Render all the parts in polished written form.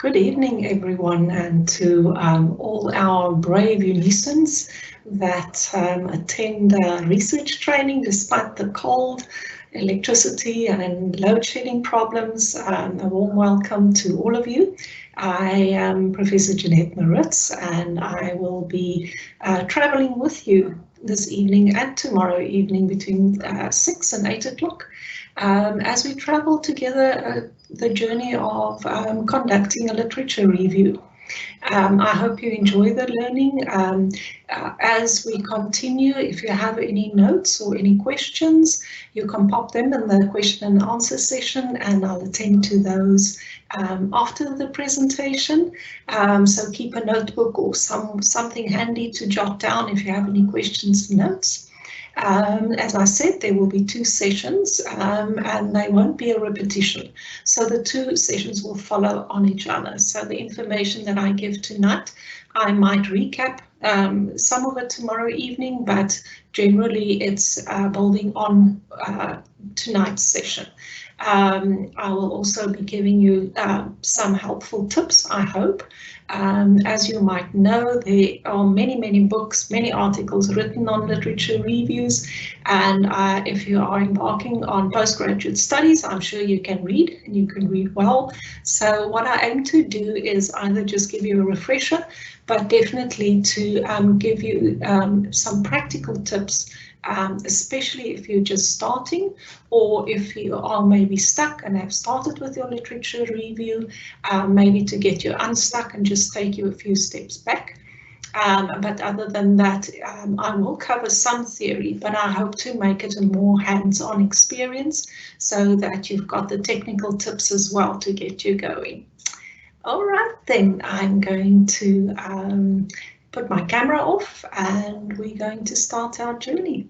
Good evening, everyone, and to all our brave unisons that attend research training despite the cold, electricity and load shedding problems. A warm welcome to all of you. I am Professor Jeanette Maritz, and I will be traveling with you this evening and tomorrow evening between 6 and 8 o'clock as we travel together the journey of conducting a literature review. I hope you enjoy the learning. As we continue, if you have any notes or any questions, you can pop them in the question and answer session, and I'll attend to those after the presentation. So keep a notebook or something handy to jot down if you have any questions and notes. As I said, there will be 2 sessions and they won't be a repetition. So the 2 sessions will follow on each other. So the information that I give tonight, I might recap some of it tomorrow evening, but generally it's building on tonight's session. I will also be giving you some helpful tips, I hope. As you might know, there are many books, many articles written on literature reviews, and if you are embarking on postgraduate studies, I'm sure you can read, and you can read well. So what I aim to do is either just give you a refresher, but definitely to give you some practical tips, especially if you're just starting, or if you are maybe stuck and have started with your literature review, maybe to get you unstuck and just take you a few steps back. But other than that, I will cover some theory, but I hope to make it a more hands-on experience so that you've got the technical tips as well to get you going. All right, then I'm going to put my camera off and we're going to start our journey.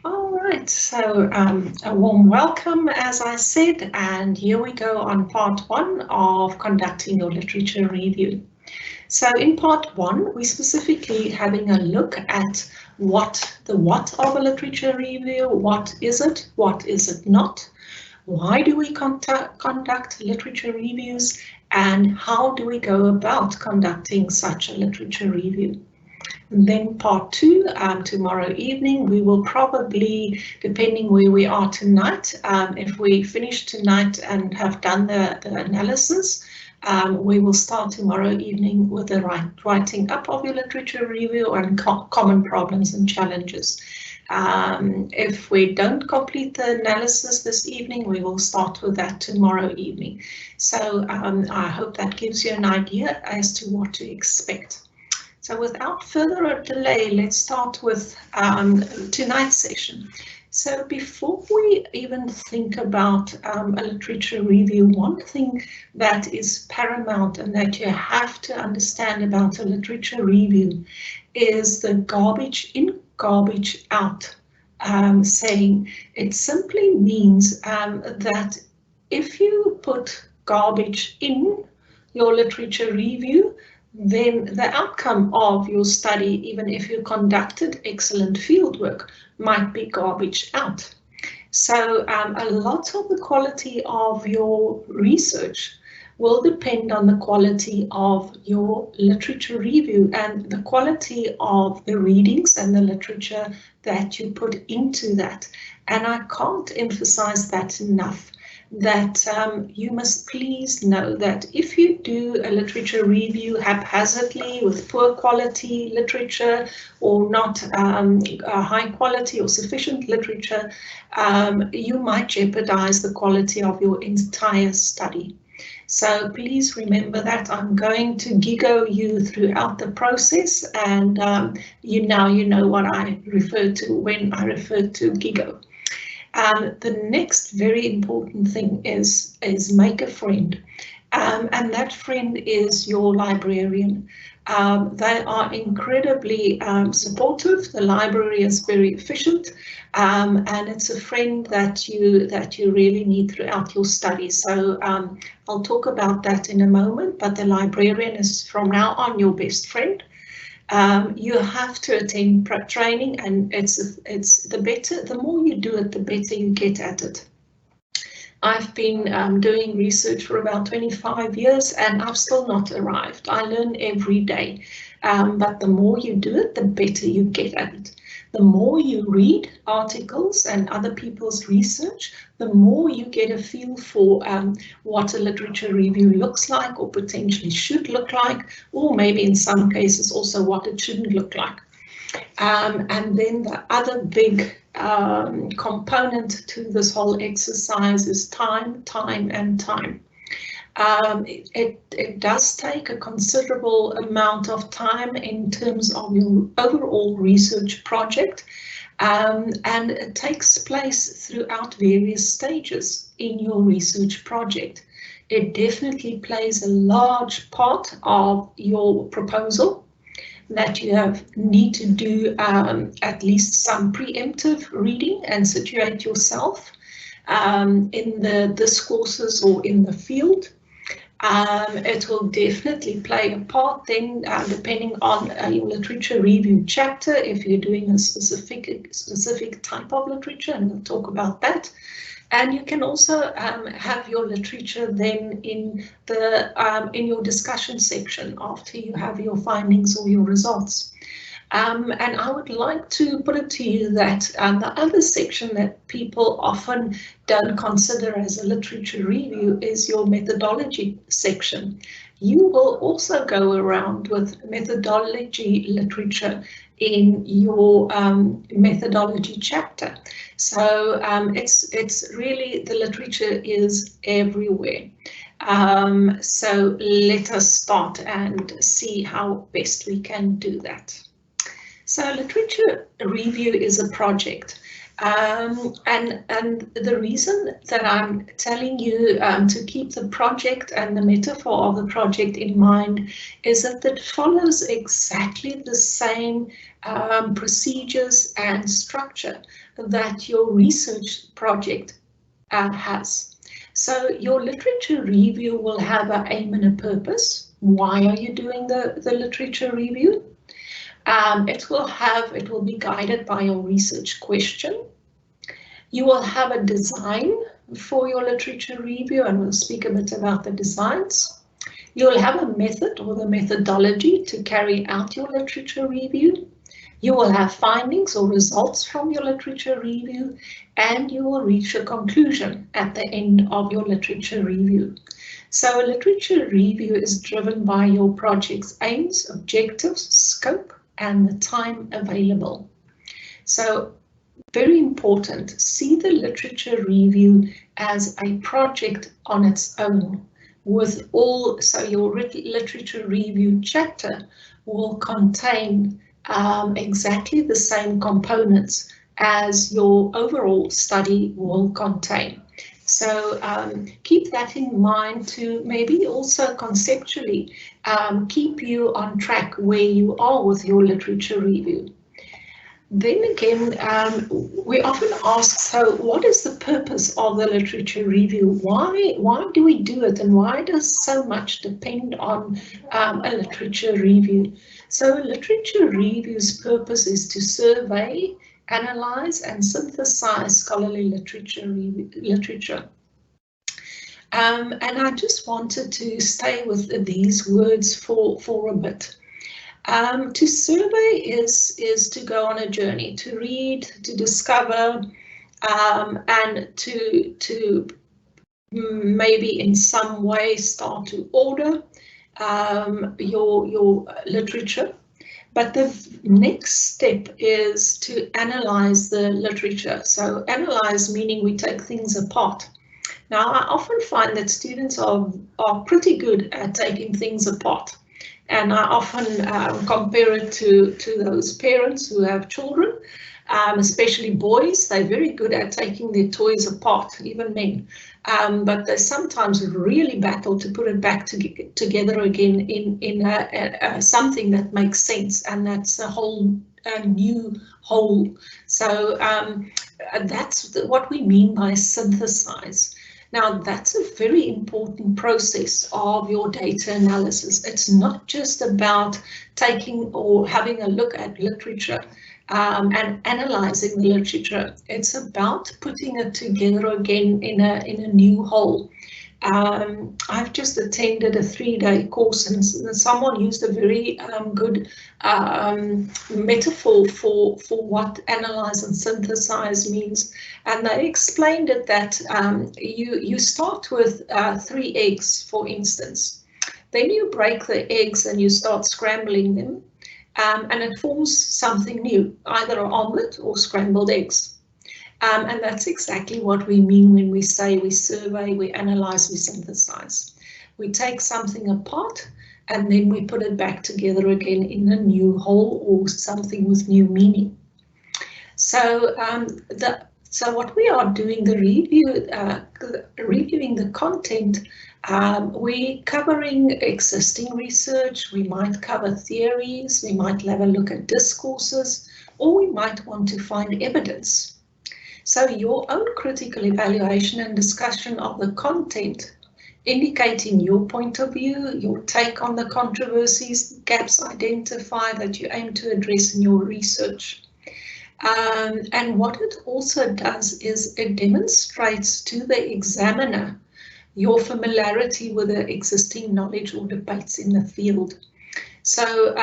All right, so a warm welcome, as I said, and here we go on part 1 of conducting your literature review. So in part 1, we're specifically having a look at what of a literature review, what is it not, why do we conduct literature reviews, and how do we go about conducting such a literature review. And then part 2, tomorrow evening, we will probably, depending where we are tonight, if we finish tonight and have done the analysis, we will start tomorrow evening with the writing up of your literature review and common problems and challenges. If we don't complete the analysis this evening, we will start with that tomorrow evening. So I hope that gives you an idea as to what to expect. So without further delay, let's start with tonight's session. So before we even think about a literature review, one thing that is paramount and that you have to understand about a literature review is the garbage in, garbage out saying. It simply means that if you put garbage in your literature review, then the outcome of your study, even if you conducted excellent fieldwork, might be garbage out. So a lot of the quality of your research will depend on the quality of your literature review and the quality of the readings and the literature that you put into that. And I can't emphasize that enough, that you must please know that if you do a literature review haphazardly with poor quality literature or not high quality or sufficient literature, you might jeopardize the quality of your entire study. So please remember that. I'm going to giggle you throughout the process, and you know what I refer to when I refer to giggle. The next very important thing is make a friend, and that friend is your librarian. They are incredibly supportive. The library is very efficient, and it's a friend that you really need throughout your study. So I'll talk about that in a moment, but the librarian is from now on your best friend. You have to attend prep training, and it's the more you do it, the better you get at it. I've been doing research for about 25 years and I've still not arrived. I learn every day, but the more you do it, the better you get at it. The more you read articles and other people's research, the more you get a feel for what a literature review looks like or potentially should look like, or maybe in some cases also what it shouldn't look like. And then the other big component to this whole exercise is time. It does take a considerable amount of time in terms of your overall research project, and it takes place throughout various stages in your research project. It definitely plays a large part of your proposal, that you need to do at least some preemptive reading and situate yourself in the discourses or in the field. It will definitely play a part then, depending on your literature review chapter, if you're doing a specific type of literature, and we'll talk about that. And you can also have your literature then in your discussion section after you have your findings or your results. And I would like to put it to you that the other section that people often don't consider as a literature review is your methodology section. You will also go around with methodology literature in your methodology chapter. So it's really, the literature is everywhere. So let us start and see how best we can do that. So literature review is a project, and the reason that I'm telling you to keep the project and the metaphor of the project in mind is that it follows exactly the same procedures and structure that your research project has. So your literature review will have an aim and a purpose. Why are you doing the literature review? It will be guided by your research question. You will have a design for your literature review, and we'll speak a bit about the designs. You will have a method or the methodology to carry out your literature review. You will have findings or results from your literature review, and you will reach a conclusion at the end of your literature review. So a literature review is driven by your project's aims, objectives, scope, and the time available. So very important, see the literature review as a project on its own with all, so your literature review chapter will contain exactly the same components as your overall study will contain. So keep that in mind to maybe also conceptually keep you on track where you are with your literature review. Then again, we often ask, so what is the purpose of the literature review? Why do we do it, and why does so much depend on a literature review? So a literature review's purpose is to survey, analyze, and synthesize scholarly literature. And I just wanted to stay with these words for a bit. To survey is to go on a journey, to read, to discover, and to maybe in some way start to order your literature. But the next step is to analyze the literature. So analyze meaning we take things apart. Now, I often find that students are pretty good at taking things apart. And I often compare it to those parents who have children, especially boys. They're very good at taking their toys apart, even men. But they sometimes really battle to put it back together again in something that makes sense, and that's a whole new whole. So that's what we mean by synthesize. Now, that's a very important process of your data analysis. It's not just about taking or having a look at literature and analyzing the literature. It's about putting it together again in a new whole. I've just attended a 3-day course, and someone used a very good metaphor for what analyze and synthesize means, and they explained it that you start with 3 eggs, for instance. Then you break the eggs and you start scrambling them, and it forms something new, either an omelette or scrambled eggs. And that's exactly what we mean when we say we survey, we analyze, we synthesize. We take something apart and then we put it back together again in a new whole or something with new meaning. So what we are doing, the reviewing the content, we're covering existing research, we might cover theories, we might have a look at discourses, or we might want to find evidence. So your own critical evaluation and discussion of the content, indicating your point of view, your take on the controversies, gaps identified that you aim to address in your research. And what it also does is it demonstrates to the examiner your familiarity with the existing knowledge or debates in the field. So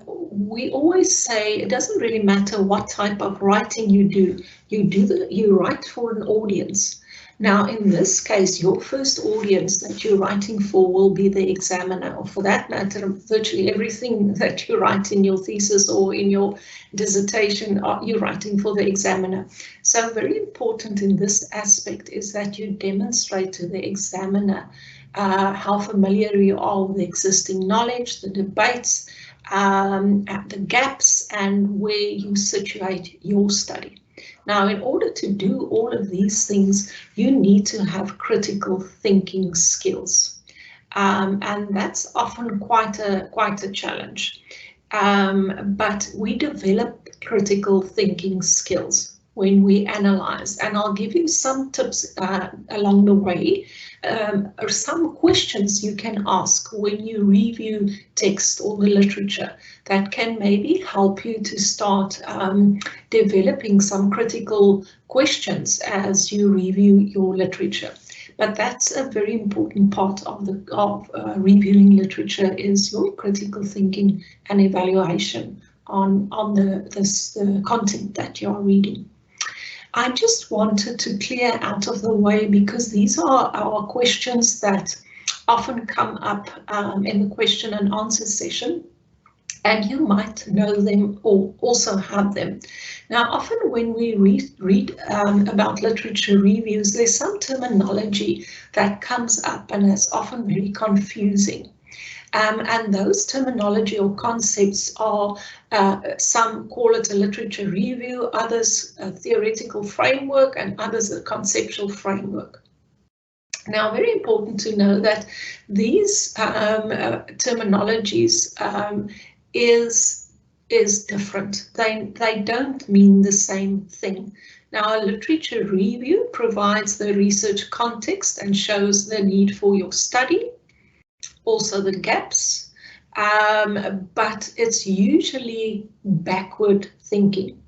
we always say it doesn't really matter what type of writing you do. You write for an audience. Now, in this case, your first audience that you're writing for will be the examiner, or for that matter, virtually everything that you write in your thesis or in your dissertation, you're writing for the examiner. So very important in this aspect is that you demonstrate to the examiner how familiar you are with the existing knowledge, the debates, the gaps, and where you situate your study. Now, in order to do all of these things, you need to have critical thinking skills, and that's often quite a challenge. But we develop critical thinking skills when we analyze, and I'll give you some tips along the way, or some questions you can ask when you review text or the literature that can maybe help you to start developing some critical questions as you review your literature. But that's a very important part of reviewing literature, is your critical thinking and evaluation on the content that you are reading. I just wanted to clear out of the way, because these are our questions that often come up in the question and answer session, and you might know them or also have them. Now, often when we read about literature reviews, there's some terminology that comes up and is often very confusing. And those terminology or concepts are, some call it a literature review, others a theoretical framework, and others a conceptual framework. Now, very important to know that these terminologies is different. They don't mean the same thing. Now, a literature review provides the research context and shows the need for your study, also the gaps, but it's usually backward thinking.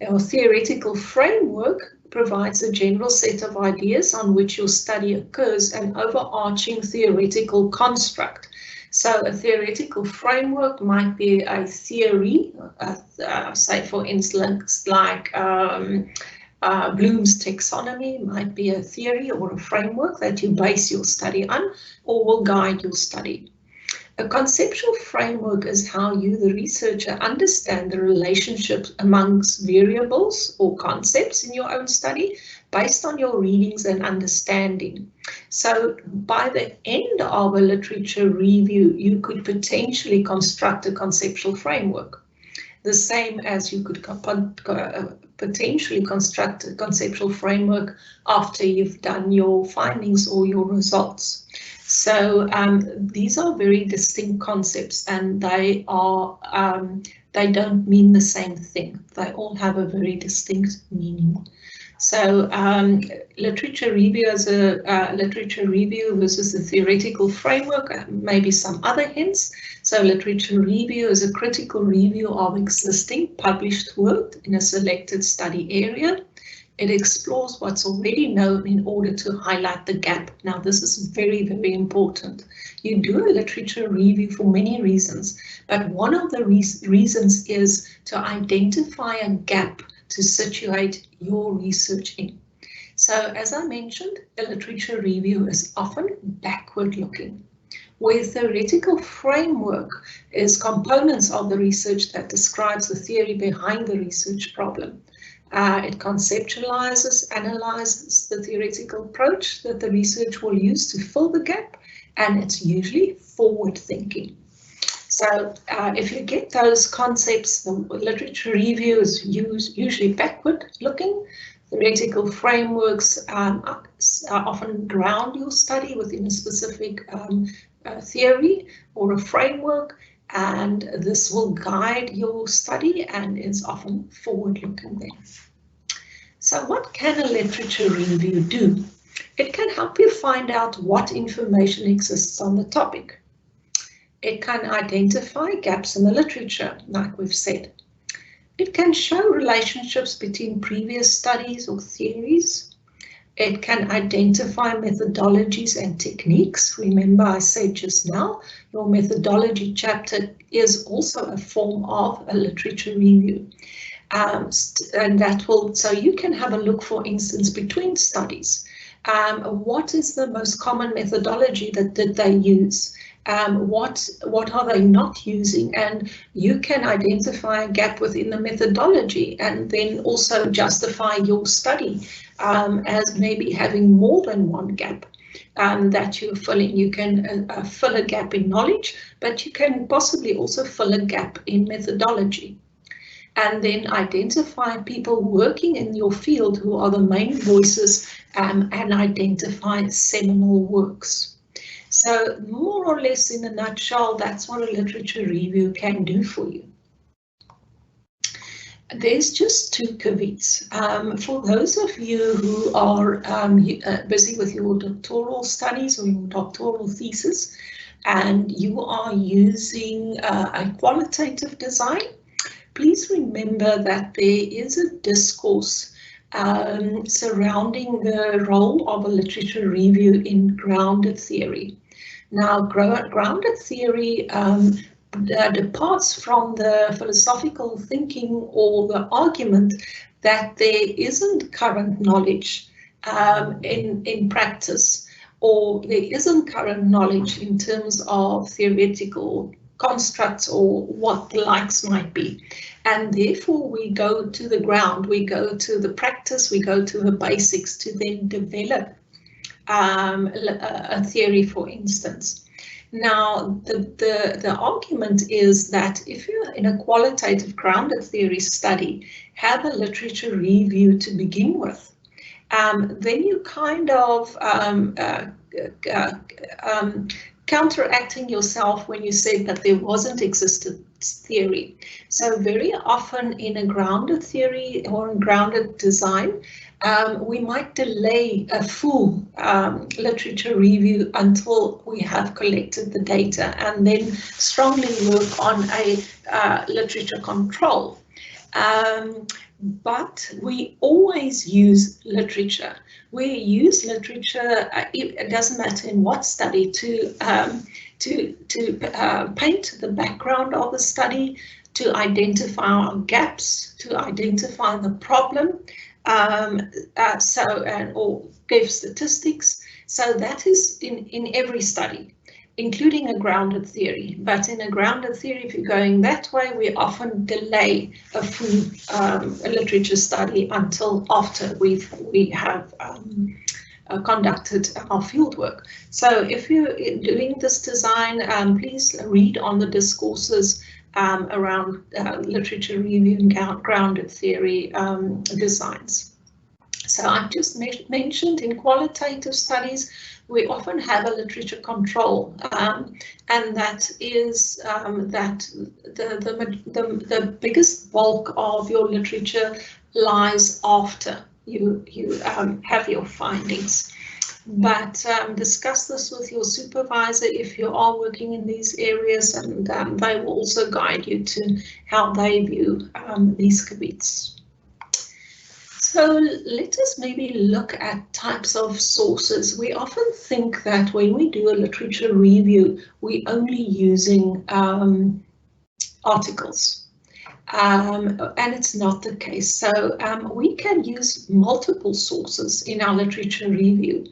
Our theoretical framework provides a general set of ideas on which your study occurs, an overarching theoretical construct. So a theoretical framework might be a theory, say for instance, like Bloom's taxonomy might be a theory or a framework that you base your study on or will guide your study. A conceptual framework is how you, the researcher, understand the relationship amongst variables or concepts in your own study based on your readings and understanding. So by the end of a literature review, you could potentially construct a conceptual framework, the same as you could potentially construct a conceptual framework after you've done your findings or your results. So these are very distinct concepts, and they don't mean the same thing. They all have a very distinct meaning. So literature review as a literature review versus a theoretical framework, maybe some other hints. So literature review is a critical review of existing published work in a selected study area. It explores what's already known in order to highlight the gap. Now, this is very, very important. You do a literature review for many reasons, but one of the reasons is to identify a gap to situate your research in. So, as I mentioned, a literature review is often backward looking, where theoretical framework is components of the research that describes the theory behind the research problem. It conceptualizes, analyzes the theoretical approach that the research will use to fill the gap, and it's usually forward thinking. So if you get those concepts, the literature review is usually backward looking. Theoretical frameworks often ground your study within a specific theory or a framework, and this will guide your study and is often forward-looking then. So what can a literature review do? It can help you find out what information exists on the topic. It can identify gaps in the literature, like we've said. It can show relationships between previous studies or theories. It can identify methodologies and techniques. Remember, I said just now, your methodology chapter is also a form of a literature review. And that will, so you can have a look, for instance, between studies. What is the most common methodology that did they use? What are they not using? And you can identify a gap within the methodology and then also justify your study as maybe having more than one gap that you're filling. You can fill a gap in knowledge, but you can possibly also fill a gap in methodology. And then identify people working in your field who are the main voices and identify seminal works. So more or less in a nutshell, that's what a literature review can do for you. There's just two caveats. For those of you who are busy with your doctoral studies or your doctoral thesis, and you are using a qualitative design, please remember that there is a discourse surrounding the role of a literature review in grounded theory. Now, grounded theory departs from the philosophical thinking or the argument that there isn't current knowledge in practice, or there isn't current knowledge in terms of theoretical constructs or what the likes might be. And therefore we go to the ground, we go to the practice, we go to the basics to then develop a theory, for instance. Now, the argument is that if you're in a qualitative grounded theory study, have a literature review to begin with, then you kind of counteracting yourself when you said that there wasn't existence theory. So very often in a grounded theory or a grounded design, we might delay a full literature review until we have collected the data, and then strongly work on a literature control. But we always use literature. We use literature, it doesn't matter in what study, to paint the background of the study, to identify our gaps, to identify the problem, or give statistics. So that is in every study, including a grounded theory. But in a grounded theory, if you're going that way, we often delay a full literature study until after we have conducted our fieldwork. So if you're doing this design, please read on the discourses around literature review and grounded theory designs. So I've just mentioned in qualitative studies, we often have a literature control, and that is that the biggest bulk of your literature lies after have your findings. But discuss this with your supervisor if you are working in these areas, and they will also guide you to how they view these gebieds. So let us maybe look at types of sources. We often think that when we do a literature review, we're only using articles. And it's not the case. So we can use multiple sources in our literature review.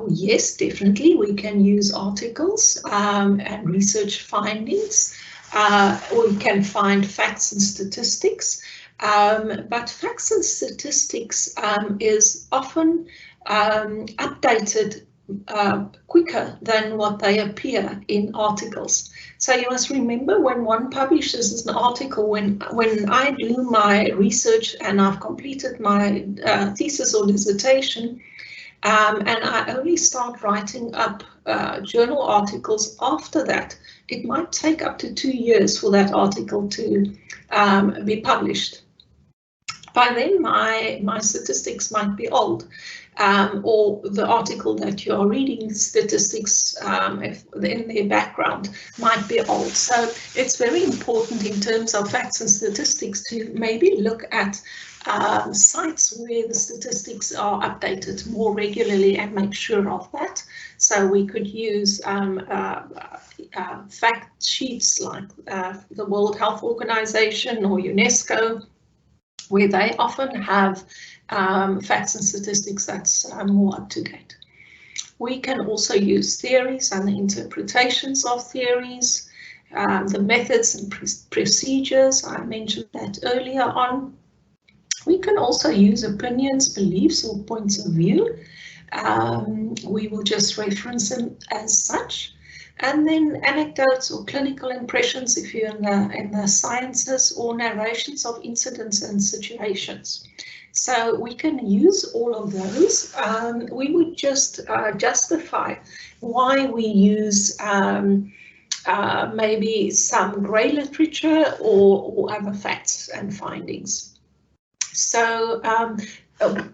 Yes, definitely, we can use articles and research findings. We can find facts and statistics, but facts and statistics is often updated quicker than what they appear in articles. So you must remember, when one publishes an article, when I do my research and I've completed my thesis or dissertation, and I only start writing up journal articles after that, it might take up to 2 years for that article to be published. By then, my statistics might be old, or the article that you're reading, statistics if in their background might be old. So it's very important in terms of facts and statistics to maybe look at sites where the statistics are updated more regularly and make sure of that. So we could use fact sheets like the World Health Organization or UNESCO, where they often have facts and statistics that's more up to date. We can also use theories and the interpretations of theories, the methods and procedures. I mentioned that earlier on. We can also use opinions, beliefs, or points of view. We will just reference them as such. And then anecdotes or clinical impressions if you're in the sciences, or narrations of incidents and situations. So we can use all of those. We would just justify why we use maybe some grey literature or other facts and findings. So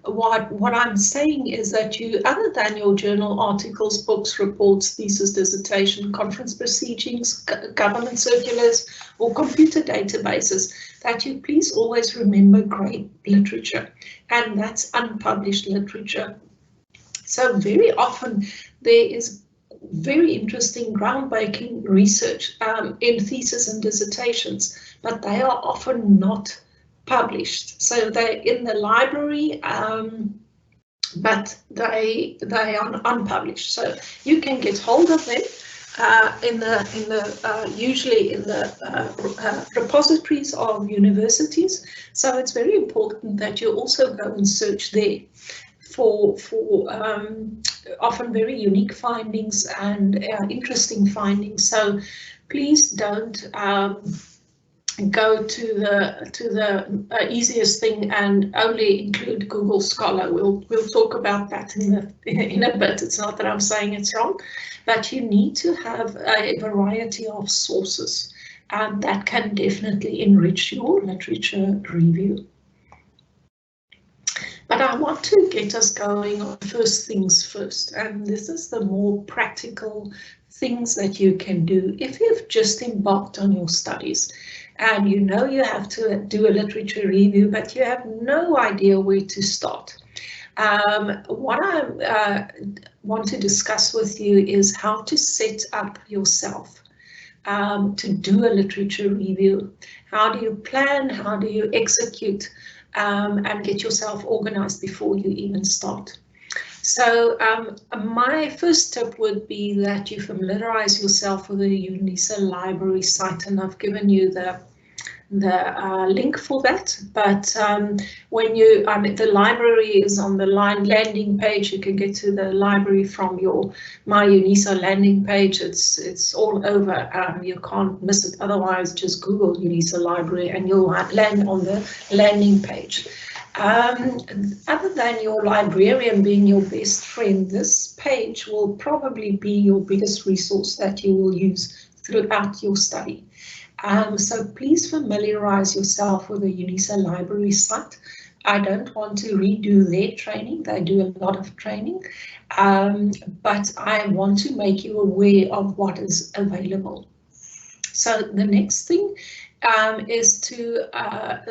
what I'm saying is that you, other than your journal articles, books, reports, thesis, dissertation, conference proceedings, government circulars, or computer databases, that you please always remember grey literature, and that's unpublished literature. So very often there is very interesting groundbreaking research in thesis and dissertations, but they are often not published. So they're in the library, but they are unpublished. So you can get hold of them usually in the repositories of universities. So it's very important that you also go and search there for often very unique findings and interesting findings. So please don't go to the easiest thing and only include Google Scholar. We'll talk about that in a bit. It's not that I'm saying it's wrong, but you need to have a variety of sources, and that can definitely enrich your literature review. But I want to get us going on first things first, and this is the more practical things that you can do if you've just embarked on your studies and you know you have to do a literature review, but you have no idea where to start. What I want to discuss with you is how to set up yourself to do a literature review. How do you plan? How do you execute? And get yourself organized before you even start. So my first tip would be that you familiarize yourself with the UNISA library site, and I've given you the link for that. But when you, the library is on the landing page. You can get to the library from your My UNISA landing page. It's all over. You can't miss it. Otherwise, just Google UNISA library and you'll land on the landing page. Other than your librarian being your best friend, this page will probably be your biggest resource that you will use throughout your study. So please familiarize yourself with the UNISA library site. I don't want to redo their training. They do a lot of training, but I want to make you aware of what is available. So the next thing is to,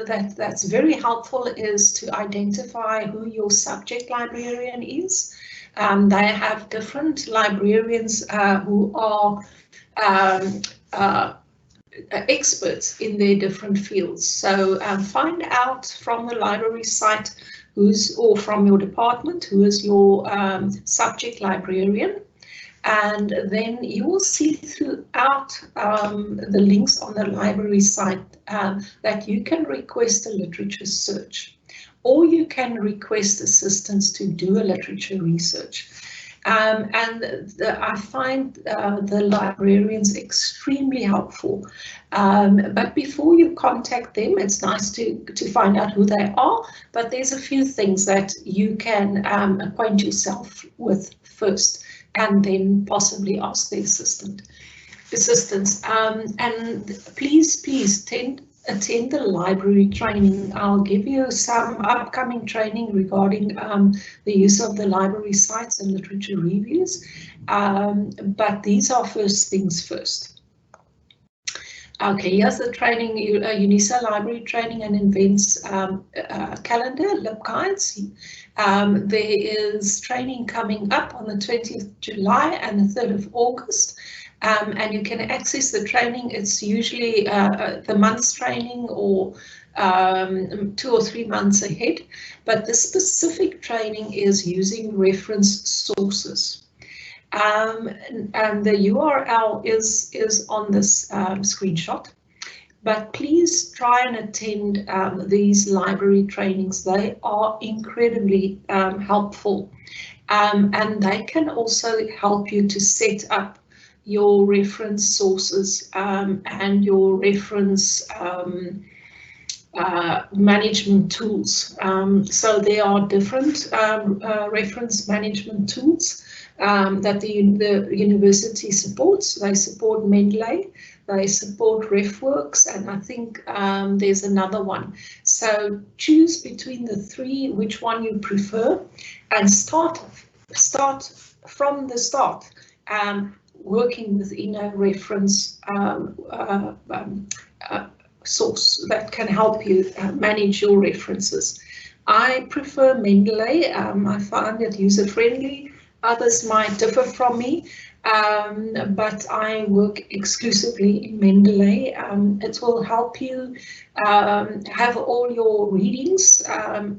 that's very helpful, is to identify who your subject librarian is. They have different librarians who are experts in their different fields. So find out from the library site or from your department who is your subject librarian. And then you will see throughout the links on the library site that you can request a literature search, or you can request assistance to do a literature research. I find the librarians extremely helpful. But before you contact them, it's nice to find out who they are, but there's a few things that you can acquaint yourself with first, and then possibly ask the assistance. And please attend the library training. I'll give you some upcoming training regarding the use of the library sites and literature reviews, but these are first things first. Okay, here's the training, UNISA library training and events calendar, LibGuides. There is training coming up on the 20th July and the 3rd of August. And you can access the training. It's usually the month's training or 2 or 3 months ahead. But this specific training is using reference sources. And the URL is on this screenshot. But please try and attend these library trainings. They are incredibly helpful. And they can also help you to set up your reference sources and your reference management tools. So there are different reference management tools that the university supports. They support Mendeley, they support RefWorks, and I think there's another one. So choose between the three which one you prefer, and start from the start. Working within a reference source that can help you manage your references. I prefer Mendeley. I find it user-friendly. Others might differ from me, but I work exclusively in Mendeley. It will help you have all your readings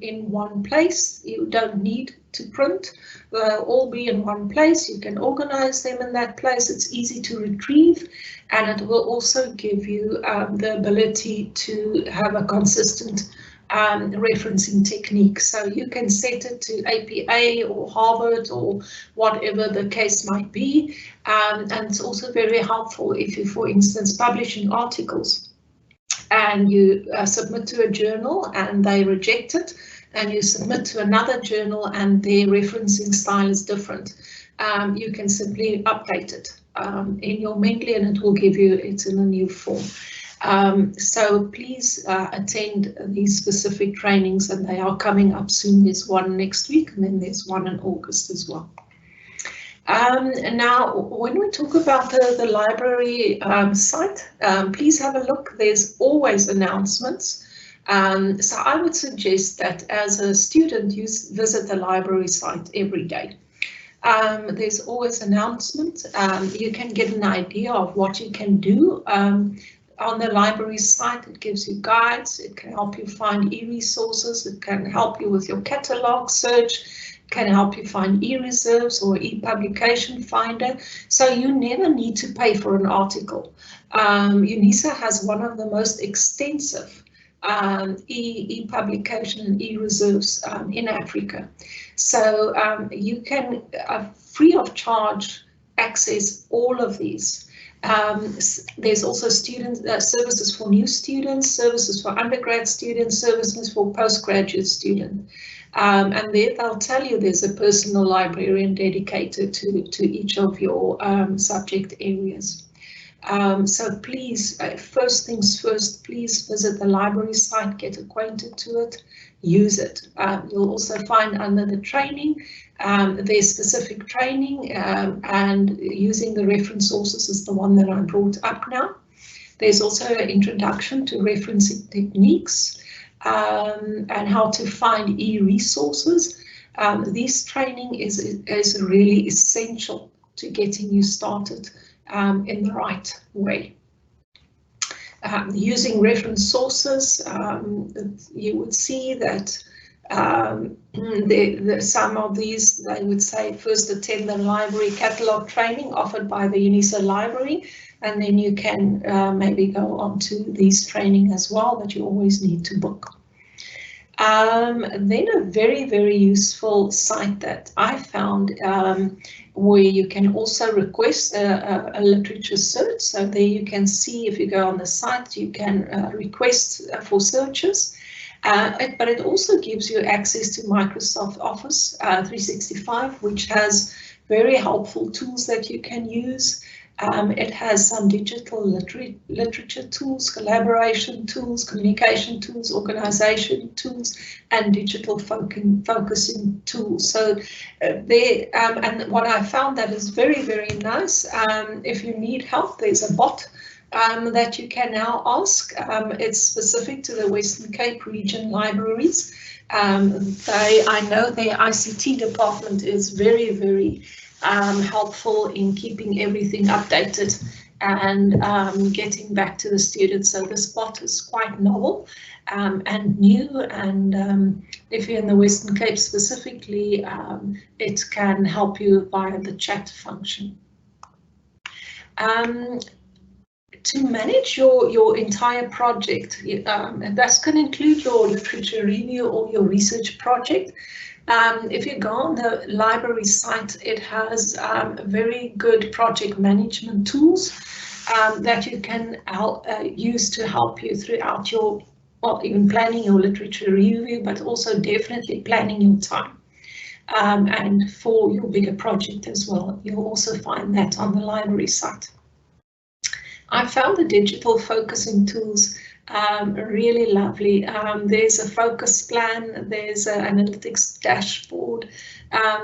in one place. You don't need to print. They'll all be in one place. You can organize them in that place. It's easy to retrieve, and it will also give you the ability to have a consistent referencing technique. So you can set it to APA or Harvard or whatever the case might be. And it's also very helpful if you, for instance, publishing articles and you submit to a journal and they reject it, and you submit to another journal and their referencing style is different. You can simply update it in your Mendeley and it will give you it in a new form. So please attend these specific trainings, and they are coming up soon. There's one next week and then there's one in August as well. And now, when we talk about the library site, please have a look. There's always announcements. So I would suggest that as a student, you visit the library site every day. There's always announcements. You can get an idea of what you can do on the library site. It gives you guides. It can help you find e-resources. It can help you with your catalog search. It can help you find e-reserves or e-publication finder. So you never need to pay for an article. UNISA has one of the most extensive e-publication and e-reserves in Africa. So you can free of charge access all of these. There's also student services for new students, services for undergrad students, services for postgraduate students. And there they'll tell you there's a personal librarian dedicated to each of your subject areas. So please, first things first, please visit the library site, get acquainted to it, use it. You'll also find under the training, there's specific training, and using the reference sources is the one that I brought up now. There's also an introduction to referencing techniques, and how to find e-resources. This training is really essential to getting you started in the right way. Using reference sources, you would see that some of these, they would say, first attend the library catalogue training offered by the UNISA library, and then you can maybe go on to these training as well, but you always need to book. Then a very, very useful site that I found, where you can also request a literature search. So there you can see, if you go on the site, you can request for searches. But it also gives you access to Microsoft Office 365, which has very helpful tools that you can use. It has some digital literature tools, collaboration tools, communication tools, organization tools, and digital focusing tools. So there, and what I found that is very, very nice, if you need help, there's a bot that you can now ask. It's specific to the Western Cape region libraries. I know their ICT department is very, very helpful in keeping everything updated and getting back to the students. So this bot is quite novel and new, and if you're in the Western Cape specifically, it can help you via the chat function. To manage your entire project, that's going to include your literature review or your research project. If you go on the library site, it has very good project management tools that you can use to help you throughout your, well, even planning your literature review, but also definitely planning your time. And for your bigger project as well, you'll also find that on the library site. I found the digital focusing tools really lovely. There's a focus plan, there's an analytics dashboard,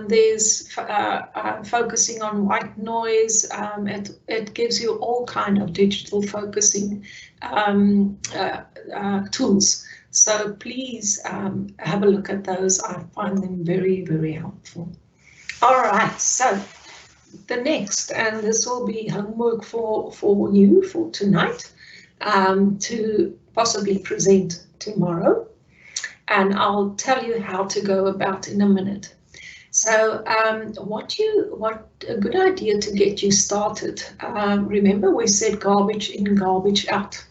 there's focusing on white noise. It gives you all kind of digital focusing tools. So please have a look at those. I find them very, very helpful. All right, so the next, and this will be homework for you for tonight, to possibly present tomorrow, and I'll tell you how to go about in a minute. So what a good idea to get you started. Remember we said garbage in, garbage out.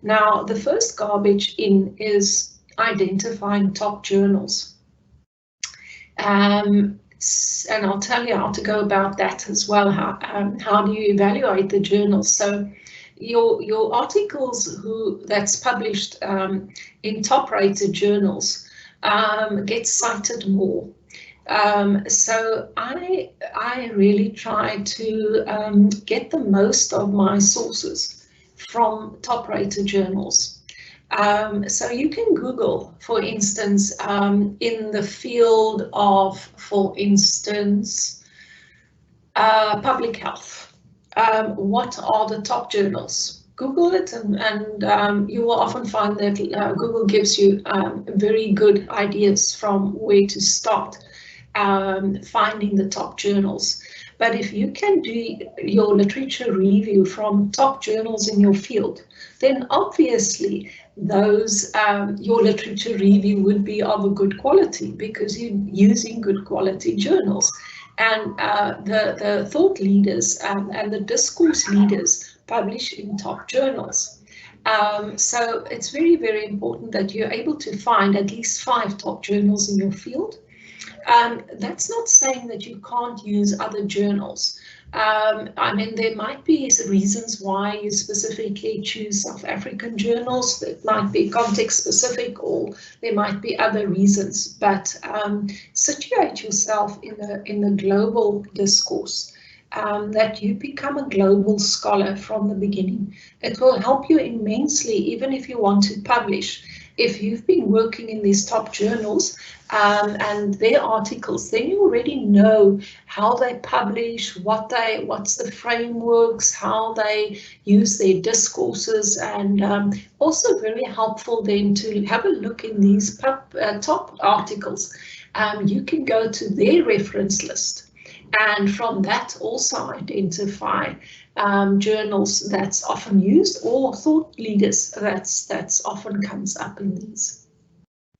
Now the first garbage in is identifying top journals. And I'll tell you how to go about that as well. How do you evaluate the journals? So your articles that's published in top-rated journals get cited more. So I really try to get the most of my sources from top-rated journals. So you can Google, for instance, in the field of, for instance, public health. What are the top journals? Google it, and you will often find that Google gives you very good ideas from where to start finding the top journals. But if you can do your literature review from top journals in your field, then obviously those your literature review would be of a good quality because you're using good quality journals. And the thought leaders and the discourse leaders publish in top journals. So it's very, very important that you're able to find at least 5 top journals in your field. That's not saying that you can't use other journals. I mean, there might be reasons why you specifically choose South African journals. That might be context specific, or there might be other reasons. But situate yourself in the global discourse. that you become a global scholar from the beginning. It will help you immensely, even if you want to publish. If you've been working in these top journals and their articles, then you already know how they publish, what's the frameworks, how they use their discourses, and also very helpful then to have a look in these top articles. You can go to their reference list, and from that also identify journals that's often used, or thought leaders that's often comes up in these.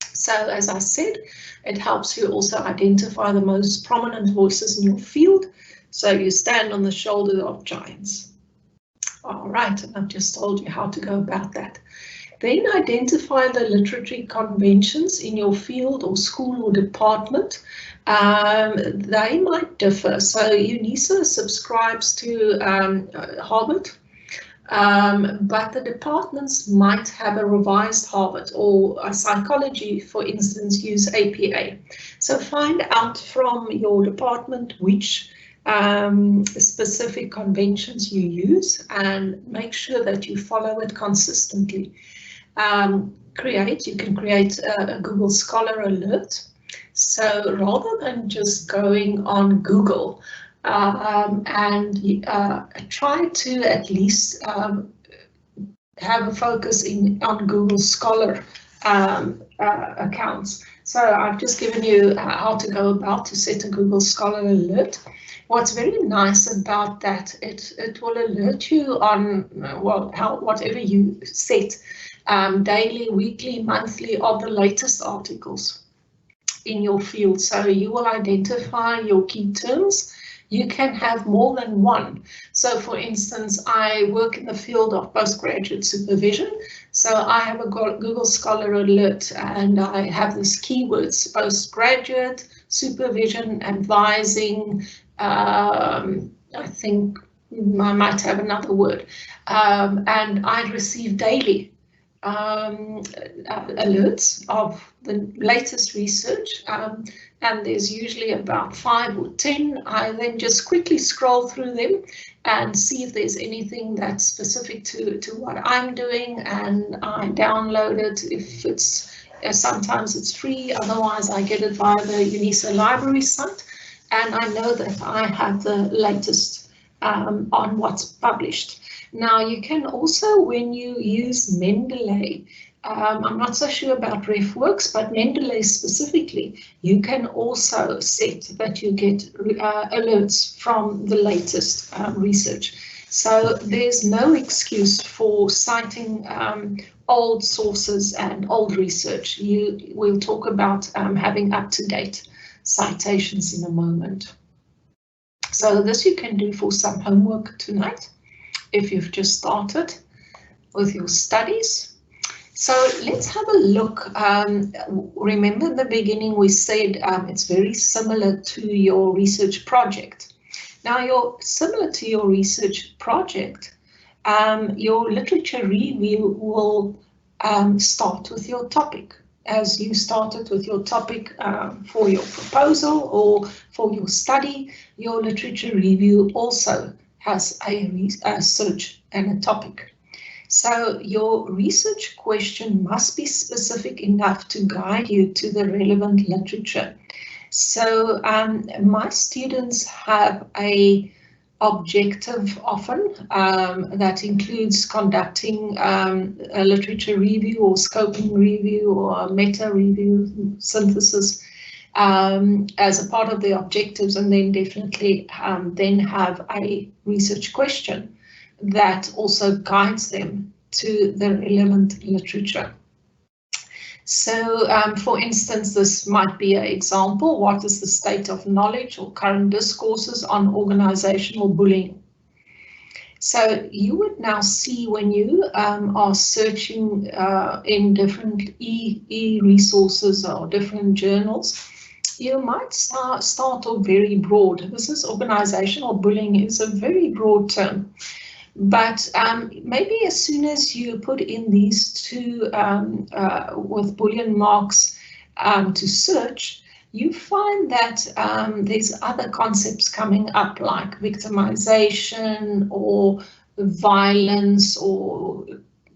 So as I said, it helps you also identify the most prominent voices in your field, so you stand on the shoulders of giants. All right, and I've just told you how to go about that. Then identify the literary conventions in your field or school or department. They might differ. So UNISA subscribes to Harvard, but the departments might have a revised Harvard, or psychology, for instance, use APA. So find out from your department which specific conventions you use and make sure that you follow it consistently. You can create a Google Scholar alert. So rather than just going on Google and try to at least have a focus on Google Scholar accounts. So I've just given you how to go about to set a Google Scholar alert. What's very nice about that, it will alert you on whatever you set, daily, weekly, monthly, of the latest articles in your field. So you will identify your key terms. You can have more than one. So for instance, I work in the field of postgraduate supervision. So I have a Google Scholar alert, and I have these keywords: postgraduate, supervision, advising, I think I might have another word, and I receive daily alerts of the latest research, and there's usually about 5 or 10. I then just quickly scroll through them and see if there's anything that's specific to what I'm doing, and I download it. If it's sometimes it's free, otherwise I get it via the UNISA library site, and I know that I have the latest on what's published. Now you can also, when you use Mendeley, I'm not so sure about RefWorks, but Mendeley specifically, you can also set that you get alerts from the latest research. So there's no excuse for citing old sources and old research. We'll talk about having up-to-date citations in a moment. So this you can do for some homework tonight if you've just started with your studies. So let's have a look. Remember in the beginning we said it's very similar to your research project. Now similar to your research project, your literature review will start with your topic. As you started with your topic for your proposal or for your study, your literature review also has a search and a topic. So your research question must be specific enough to guide you to the relevant literature. So my students have a objective often that includes conducting a literature review or scoping review or a meta review synthesis as a part of the objectives, and then definitely then have a research question that also guides them to the relevant literature. So, for instance, this might be an example. What is the state of knowledge or current discourses on organizational bullying? So you would now see when you are searching in different e-resources or different journals, you might start off very broad. This is organizational bullying is a very broad term. But maybe as soon as you put in these two with Boolean marks to search, you find that there's other concepts coming up like victimization or violence or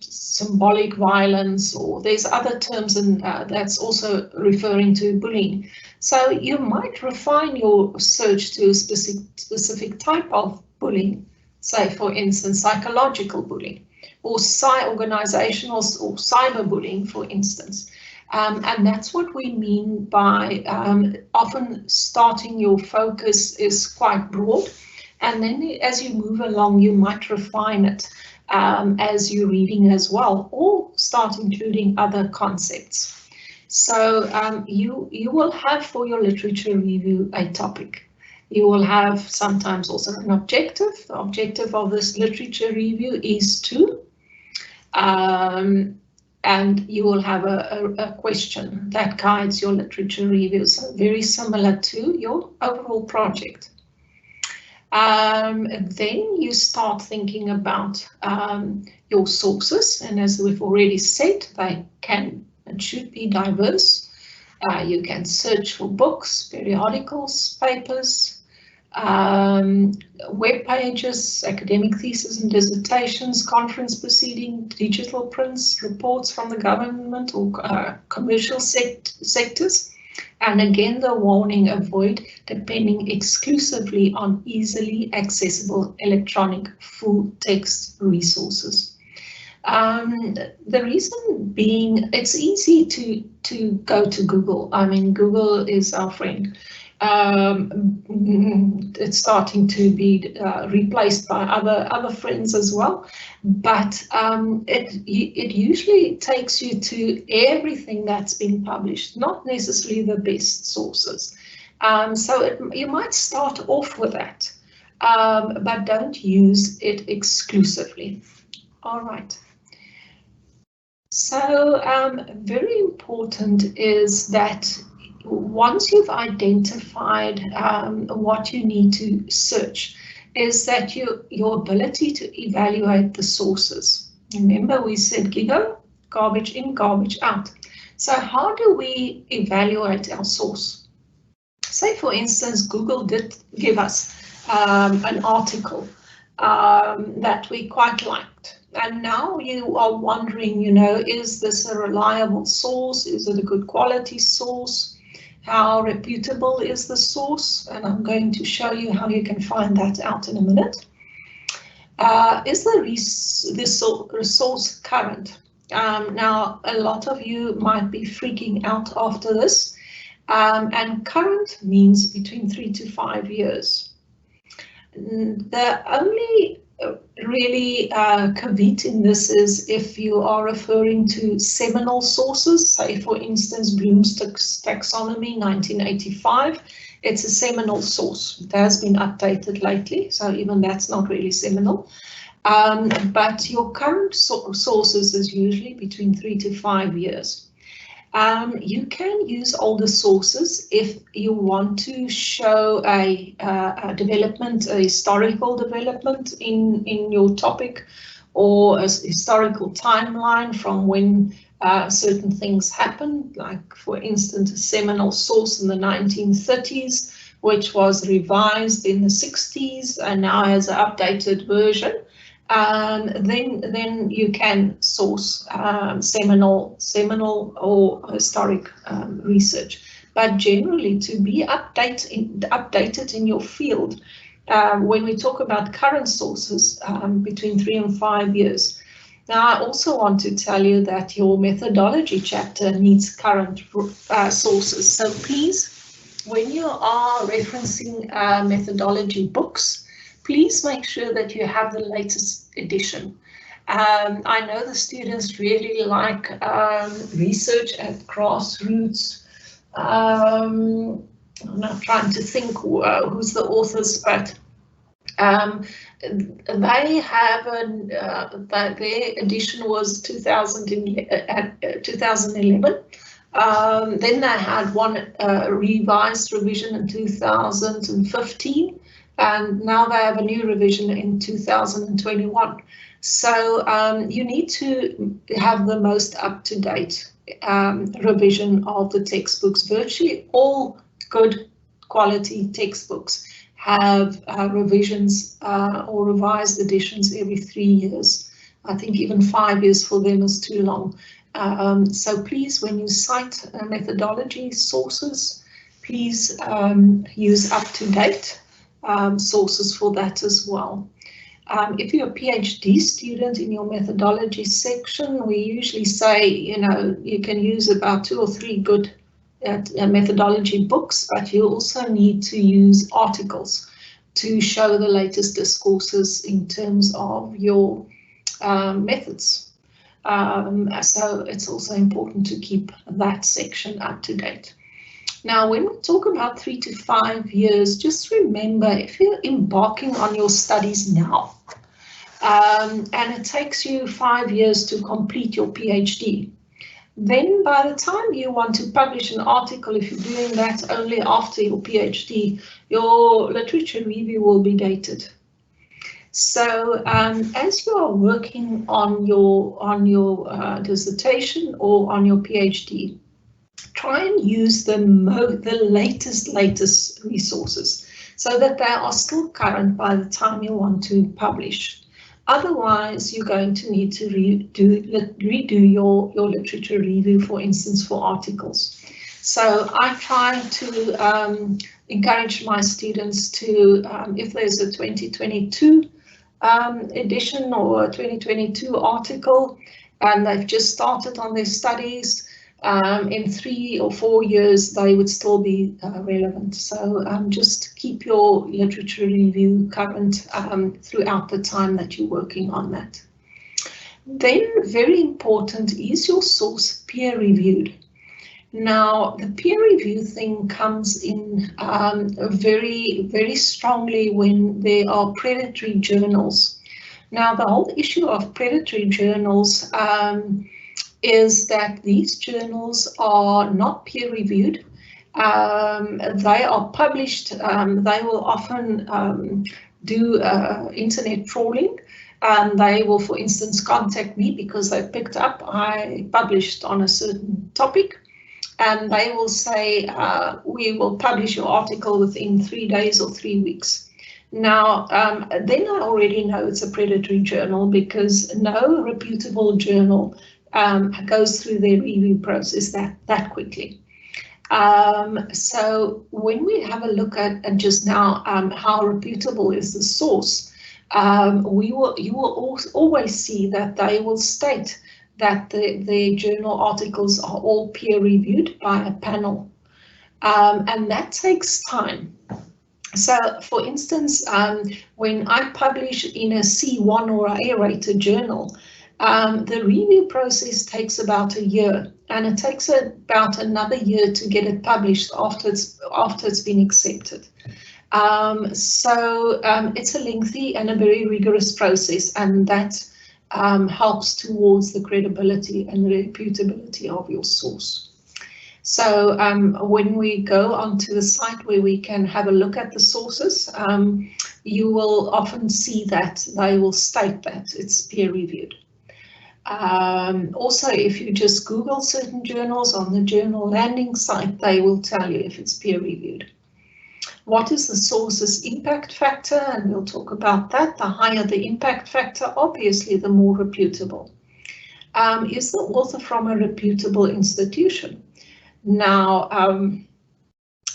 symbolic violence, or there's other terms, and that's also referring to bullying. So you might refine your search to a specific type of bullying, say for instance psychological bullying, or organizational or cyberbullying, for instance. And that's what we mean by often starting your focus is quite broad, and then as you move along you might refine it as you're reading as well, or start including other concepts. So you will have for your literature review a topic. You will have sometimes also an objective. The objective of this literature review is to and you will have a question that guides your literature review, so very similar to your overall project. Then you start thinking about your sources, and as we've already said, they can and should be diverse. You can search for books, periodicals, papers, web pages, academic theses and dissertations, conference proceedings, digital prints, reports from the government or commercial sectors. And again, the warning, avoid depending exclusively on easily accessible electronic full text resources. The reason being, it's easy to go to Google. I mean, Google is our friend. It's starting to be replaced by other friends as well, but it usually takes you to everything that's been published, not necessarily the best sources. So you might start off with that, but don't use it exclusively. All right. So very important is that once you've identified what you need to search, is that your ability to evaluate the sources. Remember we said GIGO, garbage in, garbage out. So how do we evaluate our source? Say for instance, Google did give us an article that we quite liked. And now you are wondering, you know, is this a reliable source? Is it a good quality source? How reputable is the source? And I'm going to show you how you can find that out in a minute. Is the resource current? Now, a lot of you might be freaking out after this. And current means between 3 to 5 years. The only really caveat in this is if you are referring to seminal sources, say for instance Bloom's taxonomy 1985, it's a seminal source. It has been updated lately, so even that's not really seminal. But your current sources is usually between 3 to 5 years. You can use older sources if you want to show a development, a historical development in your topic, or a historical timeline from when certain things happened, like for instance a seminal source in the 1930s, which was revised in the 60s and now has an updated version. Then you can source seminal or historic research. But generally, to be updated in your field, when we talk about current sources, between 3 and 5 years. Now, I also want to tell you that your methodology chapter needs current sources. So please, when you are referencing methodology books, please make sure that you have the latest edition. I know the students really like research at grassroots. I'm not trying to think who's the authors, but they have their edition was 2011. Then they had one revised revision in 2015. And now they have a new revision in 2021. So you need to have the most up-to-date revision of the textbooks. Virtually all good quality textbooks have revisions or revised editions every 3 years. I think even 5 years for them is too long. So please, when you cite methodology sources, please use up-to-date sources for that as well. If you're a PhD student in your methodology section, we usually say, you can use about 2 or 3 good methodology books, but you also need to use articles to show the latest discourses in terms of your methods. So it's also important to keep that section up to date. Now, when we talk about 3 to 5 years, just remember, if you're embarking on your studies now, and it takes you 5 years to complete your PhD, then by the time you want to publish an article, if you're doing that only after your PhD, your literature review will be dated. So as you are working on your dissertation or on your PhD, try and use the latest resources so that they are still current by the time you want to publish. Otherwise, you're going to need to redo your literature review, for instance, for articles. So I try to encourage my students to, if there's a 2022 edition or a 2022 article, and they've just started on their studies, in 3 or 4 years, they would still be relevant. So just keep your literature review current throughout the time that you're working on that. Then, very important, is your source peer reviewed? Now, the peer review thing comes in very, very strongly when there are predatory journals. Now, the whole issue of predatory journals is that these journals are not peer reviewed. They are published, they will often do internet trawling. They will, for instance, contact me because they picked up I published on a certain topic, and they will say, we will publish your article within 3 days or 3 weeks. Now, then I already know it's a predatory journal, because no reputable journal goes through their review process that quickly. So when we have a look at just now how reputable is the source, you will always see that they will state that the journal articles are all peer reviewed by a panel, and that takes time. So, for instance, when I publish in a C1 or an A-rated journal, the review process takes about a year, and it takes about another year to get it published after it's been accepted. So it's a lengthy and a very rigorous process, and that helps towards the credibility and the reputability of your source. So when we go onto the site where we can have a look at the sources, you will often see that they will state that it's peer reviewed. Also, if you just Google certain journals on the journal landing site, they will tell you if it's peer reviewed. What is the source's impact factor? And we'll talk about that. The higher the impact factor, obviously, the more reputable. Is the author from a reputable institution? Now,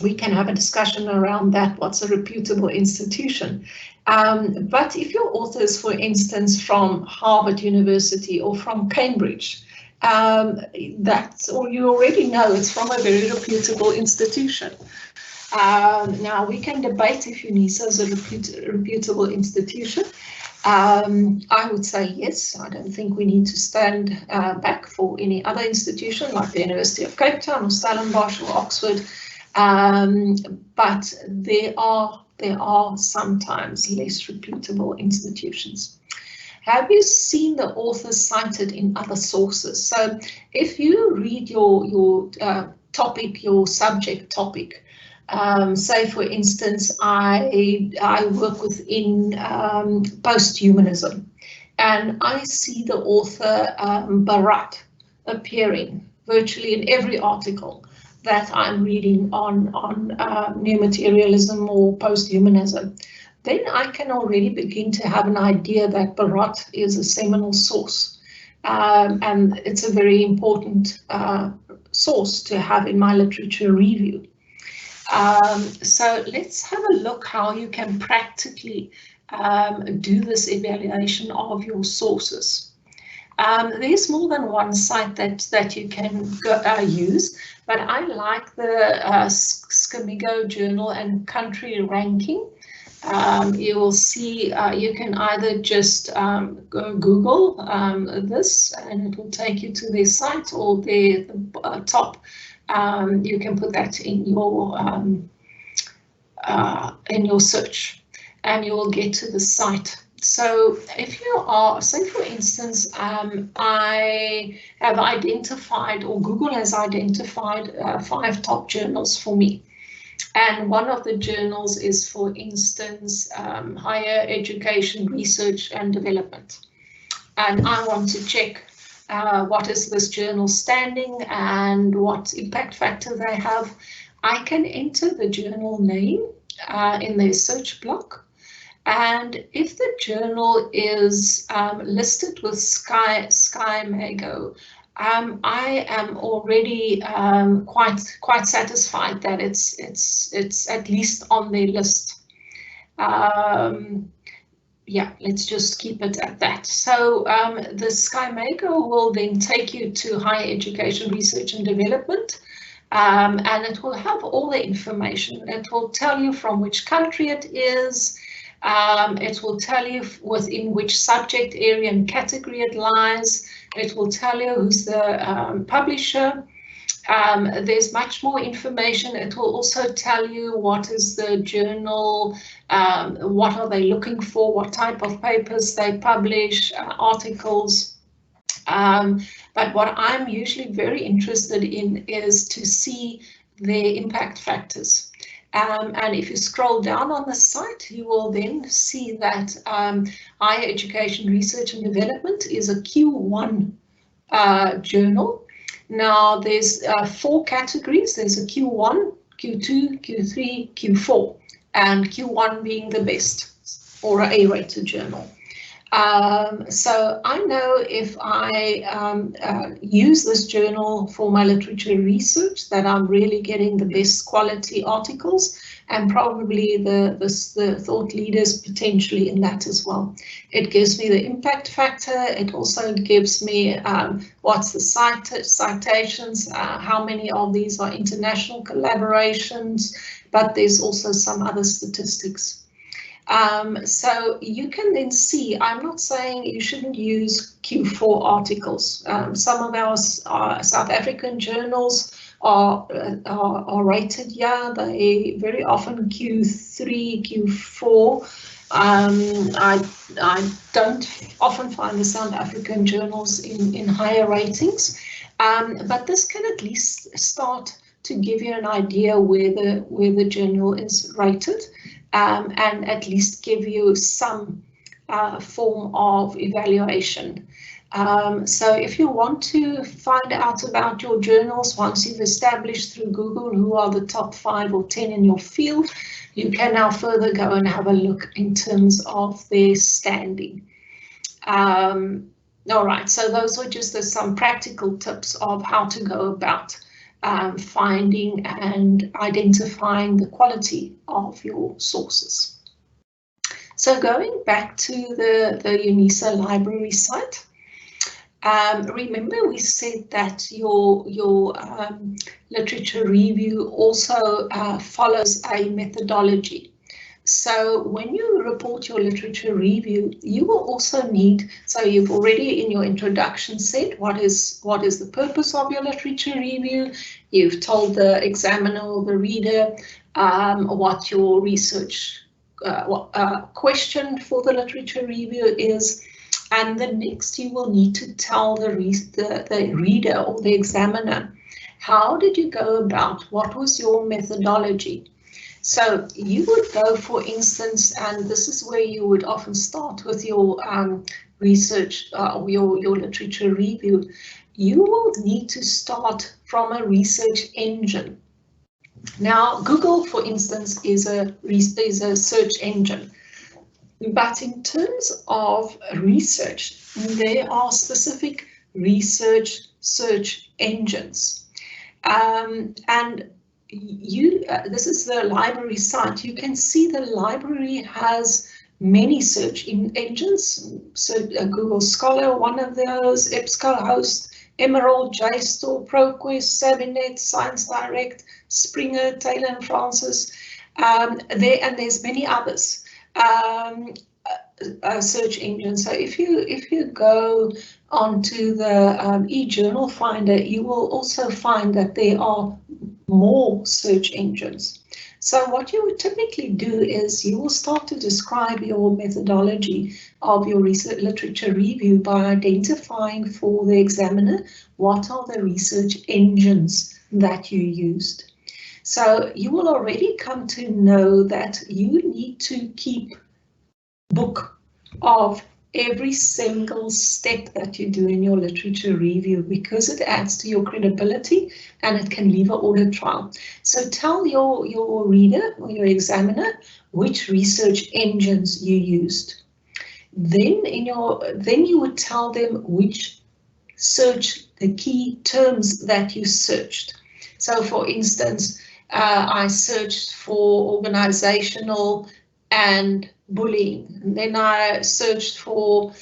we can have a discussion around that. What's a reputable institution? But if your author is, for instance, from Harvard University or from Cambridge, or you already know it's from a very reputable institution. Now, we can debate if UNISA is a reputable institution. I would say yes. I don't think we need to stand back for any other institution like the University of Cape Town or Stellenbosch or Oxford. But there are sometimes less reputable institutions. Have you seen the author cited in other sources? So if you read your topic, your subject topic, say for instance, I work within post-humanism, and I see the author Barat appearing virtually in every article. that I'm reading on new materialism or post-humanism, then I can already begin to have an idea that Barat is a seminal source. And it's a very important source to have in my literature review. So let's have a look how you can practically do this evaluation of your sources. There's more than one site that you can use, but I like the Scamigo journal and country ranking. You will see you can either just go Google this and it will take you to their site, or the top. You can put that in your search and you will get to the site. So if you are, say for instance, I have identified, or Google has identified 5 top journals for me. And one of the journals is, for instance, Higher Education Research and Development. And I want to check what is this journal standing and what impact factor they have. I can enter the journal name in their search block. And if the journal is listed with Scamigo, I am already quite satisfied that it's at least on their list. Yeah, let's just keep it at that. So the Scamigo will then take you to Higher Education Research and Development, and it will have all the information. It will tell you from which country it is. It will tell you within which subject area and category it lies. It will tell you who's the publisher. There's much more information. It will also tell you what is the journal, what are they looking for, what type of papers they publish, articles. But what I'm usually very interested in is to see their impact factors. And if you scroll down on the site, you will then see that Higher Education Research and Development is a Q1 journal. Now there's 4 categories. There's a Q1, Q2, Q3, Q4, and Q1 being the best, or an A-rated journal. So I know if I use this journal for my literature research that I'm really getting the best quality articles, and probably the thought leaders potentially in that as well. It gives me the impact factor. It also gives me what's the citations, how many of these are international collaborations, but there's also some other statistics. So you can then see, I'm not saying you shouldn't use Q4 articles. Some of our South African journals are rated, yeah, they very often Q3, Q4. I don't often find the South African journals in higher ratings, but this can at least start to give you an idea where the journal is rated. And at least give you some form of evaluation. So if you want to find out about your journals, once you've established through Google who are the top 5 or 10 in your field, you can now further go and have a look in terms of their standing. All right, so those were just some practical tips of how to go about finding and identifying the quality of your sources. So going back to the UNISA library site, remember we said that your literature review also follows a methodology. So when you report your literature review, you will also need, so you've already in your introduction said what is the purpose of your literature review. You've told the examiner or the reader what your research question for the literature review is. And the next you will need to tell the reader or the examiner, how did you go about, what was your methodology? So you would go, for instance, and this is where you would often start with your research or your literature review. you will need to start from a research engine. Now, Google, for instance, is a search engine. But in terms of research, there are specific research search engines. And this is the library site. You can see the library has many search engines. So Google Scholar, one of those, EBSCOhost, Emerald, JSTOR, ProQuest, Sabinet, Science Direct, Springer, Taylor and Francis, there's many others. Search engine. So if you go onto the eJournal Finder, you will also find that there are more search engines. So what you would typically do is you will start to describe your methodology of your research literature review by identifying for the examiner what are the research engines that you used. So you will already come to know that you need to keep book of every single step that you do in your literature review, because it adds to your credibility and it can leave an audit trail. So tell your reader or your examiner which research engines you used. Then you would tell them which the key terms that you searched. So for instance, I searched for organizational and bullying, and then I searched for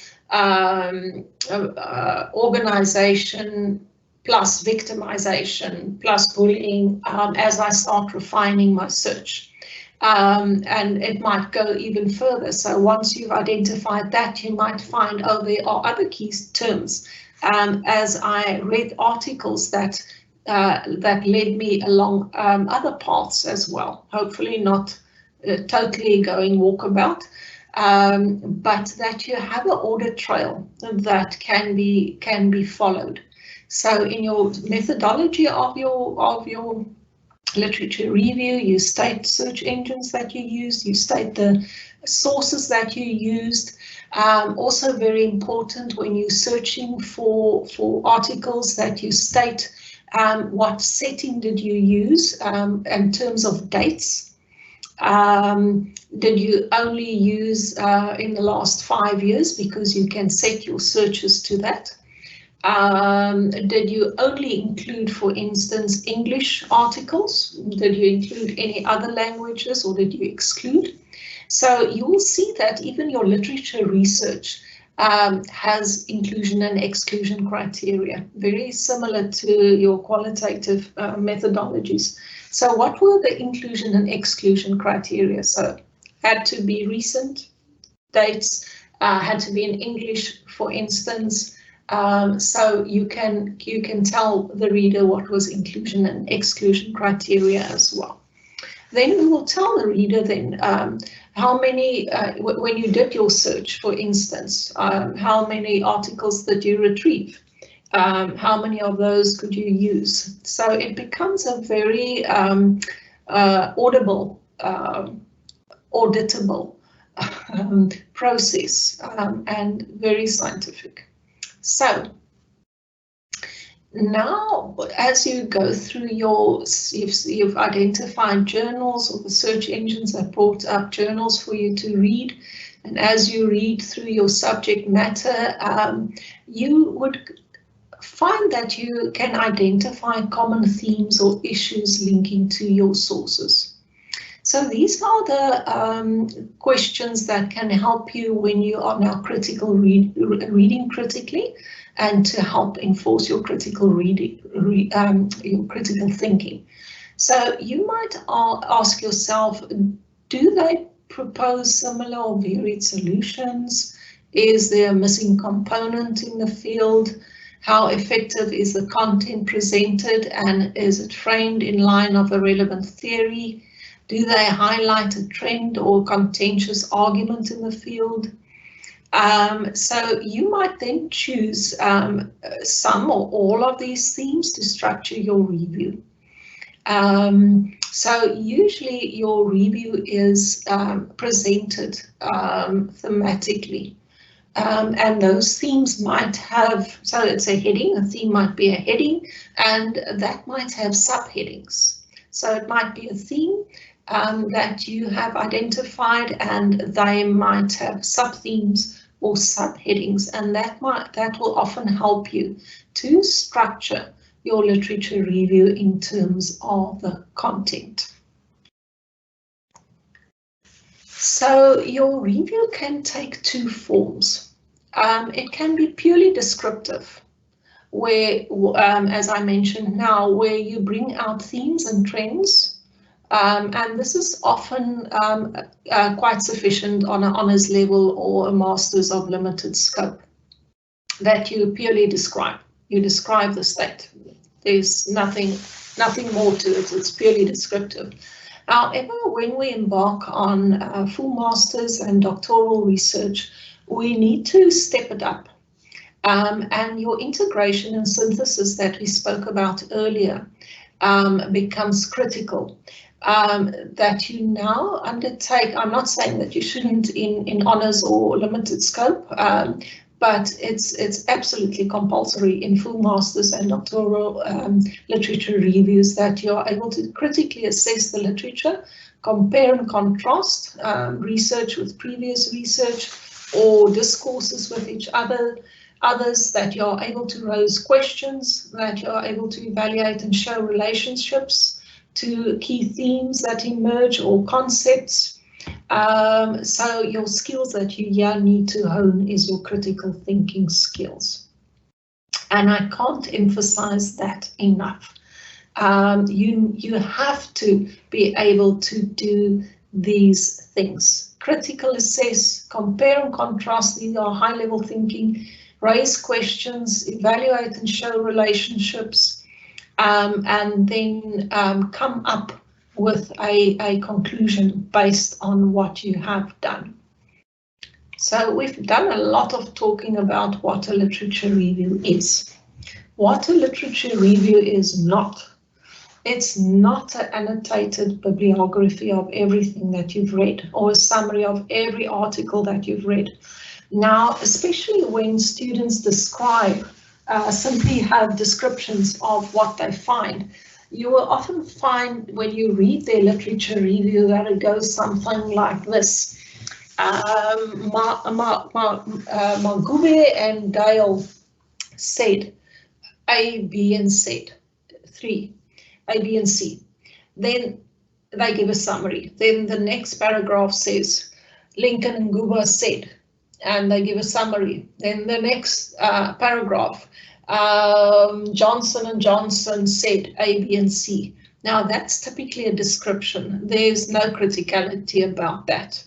organization plus victimization plus bullying as I start refining my search. And it might go even further. So once you've identified that, you might find, oh, there are other key terms. As I read articles that led me along other paths as well, hopefully not totally going walkabout, but that you have an audit trail that can be followed. So in your methodology of your literature review, you state search engines that you used, you state the sources that you used. Also very important when you're searching for articles that you state what setting did you use in terms of dates. Did you only use in the last 5 years, because you can set your searches to that? Did you only include, for instance, English articles? Did you include any other languages, or did you exclude? So you will see that even your literature research has inclusion and exclusion criteria, very similar to your qualitative methodologies. So what were the inclusion and exclusion criteria? So had to be recent dates, had to be in English, for instance. So you can tell the reader what was inclusion and exclusion criteria as well. Then we will tell the reader then how many, when you did your search, for instance, how many articles did you retrieve? How many of those could you use? So it becomes a very audible, auditable process and very scientific. So now, as you go through you've identified journals, or the search engines that brought up journals for you to read, and as you read through your subject matter, you would find that you can identify common themes or issues linking to your sources. So these are the questions that can help you when you are now reading critically, and to help enforce your critical reading, your critical thinking. So you might ask yourself, do they propose similar or varied solutions? Is there a missing component in the field? How effective is the content presented, and is it framed in line of a relevant theory? Do they highlight a trend or contentious argument in the field? So you might then choose some or all of these themes to structure your review. So usually your review is presented thematically. And those themes might have, so it's a heading, a theme might be a heading, and that might have subheadings. So it might be a theme that you have identified, and they might have sub-themes or subheadings, and that will often help you to structure your literature review in terms of the content. So your review can take two forms. It can be purely descriptive, where, as I mentioned now, where you bring out themes and trends, and this is often quite sufficient on an honours level or a master's of limited scope, that you purely describe. You describe the state. There's nothing more to it. It's purely descriptive. However, when we embark on full masters and doctoral research, we need to step it up. And your integration and synthesis that we spoke about earlier becomes critical. That you now undertake. I'm not saying that you shouldn't in honours or limited scope, but it's absolutely compulsory in full masters and doctoral literature reviews that you're able to critically assess the literature, compare and contrast research with previous research or discourses with each other, others, that you're able to raise questions, that you're able to evaluate and show relationships to key themes that emerge or concepts. So your skills that you need to hone is your critical thinking skills. And I can't emphasize that enough. You have to be able to do these things. Critical assess, compare and contrast, these are high-level thinking, raise questions, evaluate and show relationships, and then come up with a conclusion based on what you have done. So we've done a lot of talking about what a literature review is. What a literature review is not. It's not an annotated bibliography of everything that you've read or a summary of every article that you've read. Now, especially when students describe, simply have descriptions of what they find, you will often find when you read their literature review that it goes something like this. Magube and Dale said A, B, and Z. 3, A, B, and C. Then they give a summary. Then the next paragraph says Lincoln and Guba said, and they give a summary. Then the next paragraph, Johnson and Johnson said A, B, and C. Now that's typically a description. There's no criticality about that.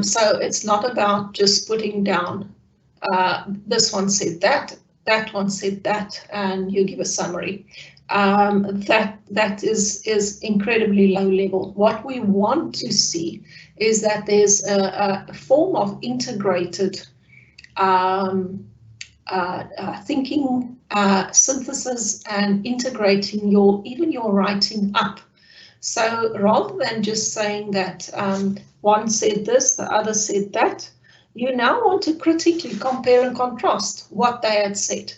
So it's not about just putting down this one said that one said that, and you give a summary. That is incredibly low level. What we want to see is that there's a form of integrated thinking, synthesis, and integrating even your writing up. So rather than just saying that one said this, the other said that, you now want to critically compare and contrast what they had said.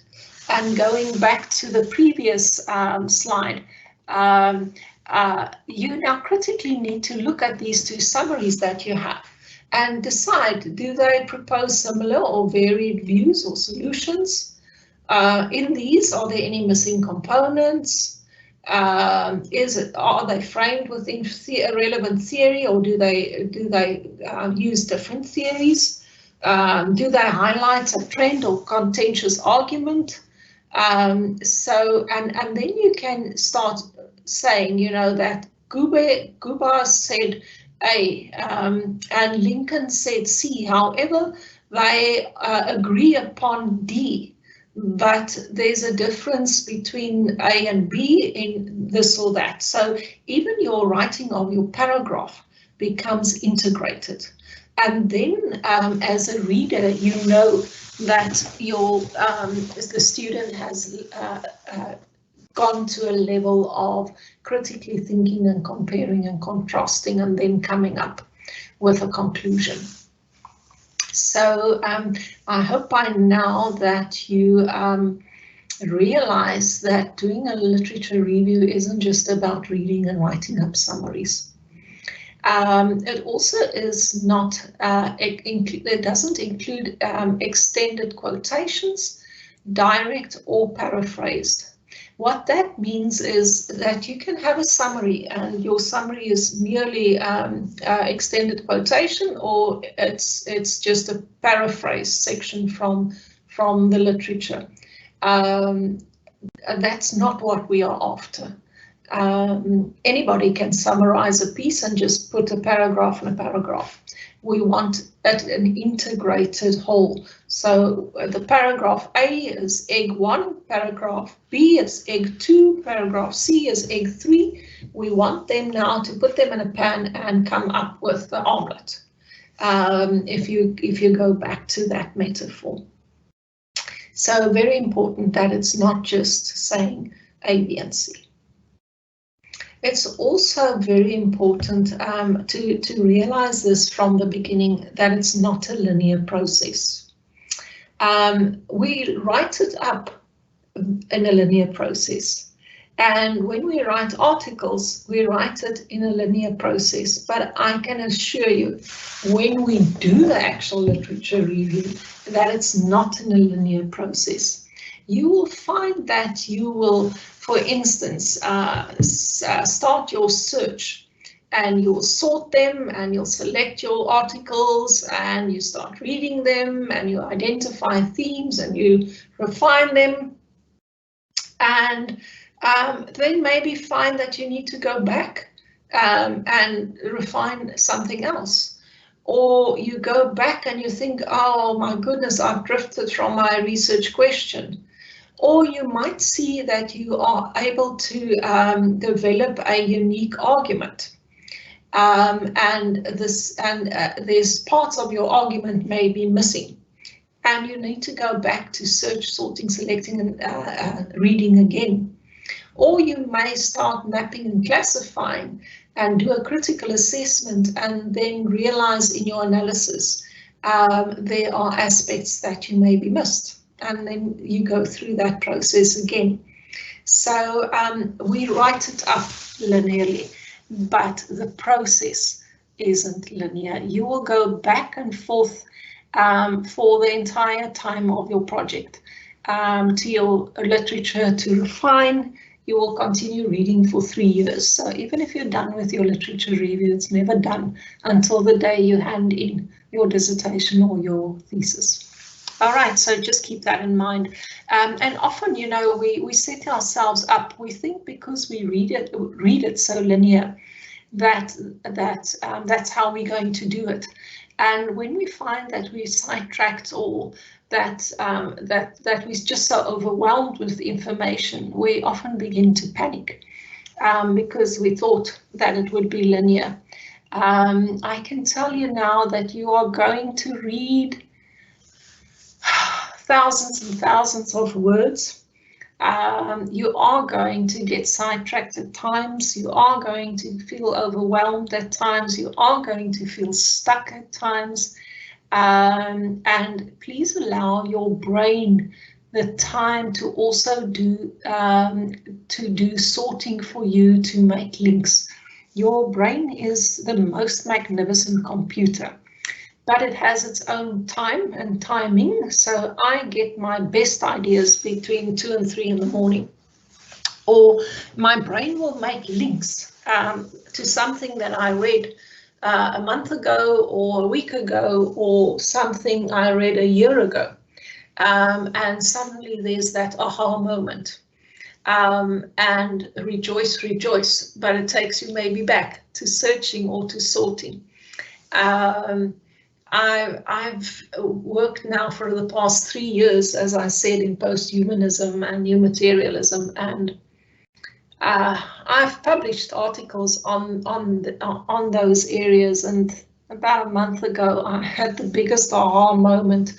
And going back to the previous slide, you now critically need to look at these two summaries that you have and decide, do they propose similar or varied views or solutions? In these, are there any missing components? Are they framed within a relevant theory, or do they use different theories? Do they highlight a trend or contentious argument? And then you can start saying, you know, that Guba said A and Lincoln said C. However, they agree upon D, but there's a difference between A and B in this or that. So even your writing of your paragraph becomes integrated. And then as a reader, you know that the student has gone to a level of critically thinking and comparing and contrasting and then coming up with a conclusion. So I hope by now that you realize that doing a literature review isn't just about reading and writing up summaries. It also is not, it doesn't include extended quotations, direct or paraphrased. What that means is that you can have a summary and your summary is merely extended quotation, or it's just a paraphrase section from the literature. That's not what we are after. Anybody can summarize a piece and just put a paragraph in a paragraph. We want an integrated whole. So the paragraph A is egg 1, paragraph B is egg 2, paragraph C is egg 3. We want them now to put them in a pan and come up with the omelette. If you go back to that metaphor. So very important that it's not just saying A, B, and C. It's also very important to realize this from the beginning, that it's not a linear process. We write it up in a linear process. And when we write articles, we write it in a linear process. But I can assure you, when we do the actual literature review, that it's not in a linear process. You will find that you will, for instance, start your search and you'll sort them and you'll select your articles and you start reading them and you identify themes and you refine them, and then maybe find that you need to go back and refine something else. Or you go back and you think, oh my goodness, I've drifted from my research question. Or you might see that you are able to develop a unique argument. And there's parts of your argument may be missing. And you need to go back to search, sorting, selecting, and reading again. Or you may start mapping and classifying and do a critical assessment and then realize in your analysis there are aspects that you may be missed. And then you go through that process again. So we write it up linearly, but the process isn't linear. You will go back and forth for the entire time of your project to your literature to refine. You will continue reading for 3 years. So even if you're done with your literature review, it's never done until the day you hand in your dissertation or your thesis. All right, so just keep that in mind. And often, you know, we set ourselves up. We think because we read it so linear that that's how we're going to do it. And when we find that we sidetracked or that we're just so overwhelmed with the information, we often begin to panic because we thought that it would be linear. I can tell you now that you are going to read thousands and thousands of words. You are going to get sidetracked at times. You are going to feel overwhelmed at times. You are going to feel stuck at times. And please allow your brain the time to also do sorting for you, to make links. Your brain is the most magnificent computer, but it has its own time and timing. So I get my best ideas between 2 and 3 in the morning. Or my brain will make links to something that I read a month ago or a week ago, or something I read a year ago. And suddenly there's that aha moment. And rejoice, rejoice, but it takes you maybe back to searching or to sorting. I've worked now for the past 3 years, as I said, in post-humanism and new materialism, and I've published articles on those areas. And about a month ago, I had the biggest aha moment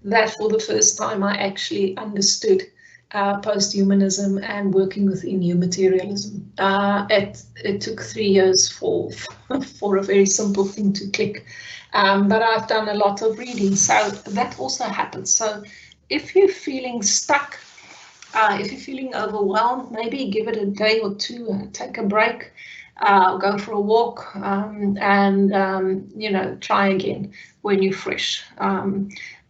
that for the first time I actually understood post-humanism and working within new materialism. It took 3 years for a very simple thing to click, but I've done a lot of reading, so that also happens. So if you're feeling stuck, if you're feeling overwhelmed, maybe give it a day or two, take a break, go for a walk, and try again when you're fresh.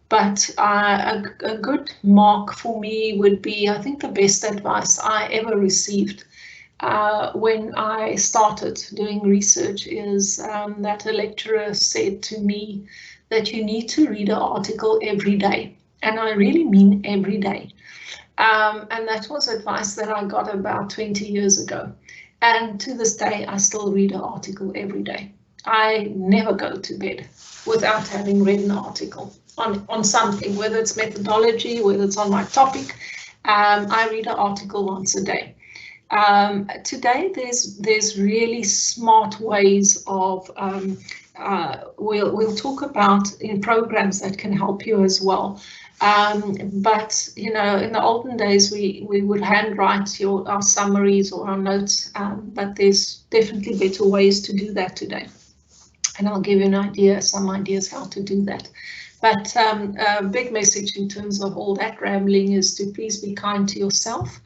But a good mark for me would be, I think the best advice I ever received when I started doing research is that a lecturer said to me that you need to read an article every day. And I really mean every day. And that was advice that I got about 20 years ago. And to this day, I still read an article every day. I never go to bed without having read an article on something, whether it's methodology, whether it's on my topic. I read an article once a day. Today, there's really smart ways of, we'll talk about in programs that can help you as well. But in the olden days, we would handwrite our summaries or our notes, but there's definitely better ways to do that today. And I'll give you some ideas how to do that. But a big message in terms of all that rambling is to please be kind to yourself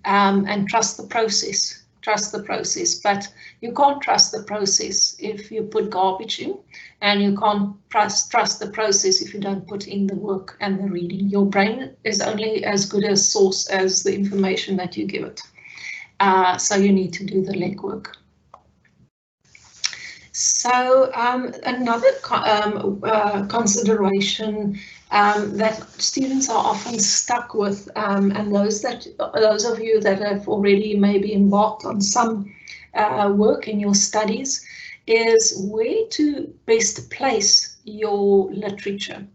and trust the process. Trust the process, but you can't trust the process if you put garbage in, and you can't trust the process if you don't put in the work and the reading. Your brain is only as good a source as the information that you give it. So you need to do the legwork. So another consideration that students are often stuck with, and those of you that have already maybe embarked on some work in your studies, is where to best place your literature.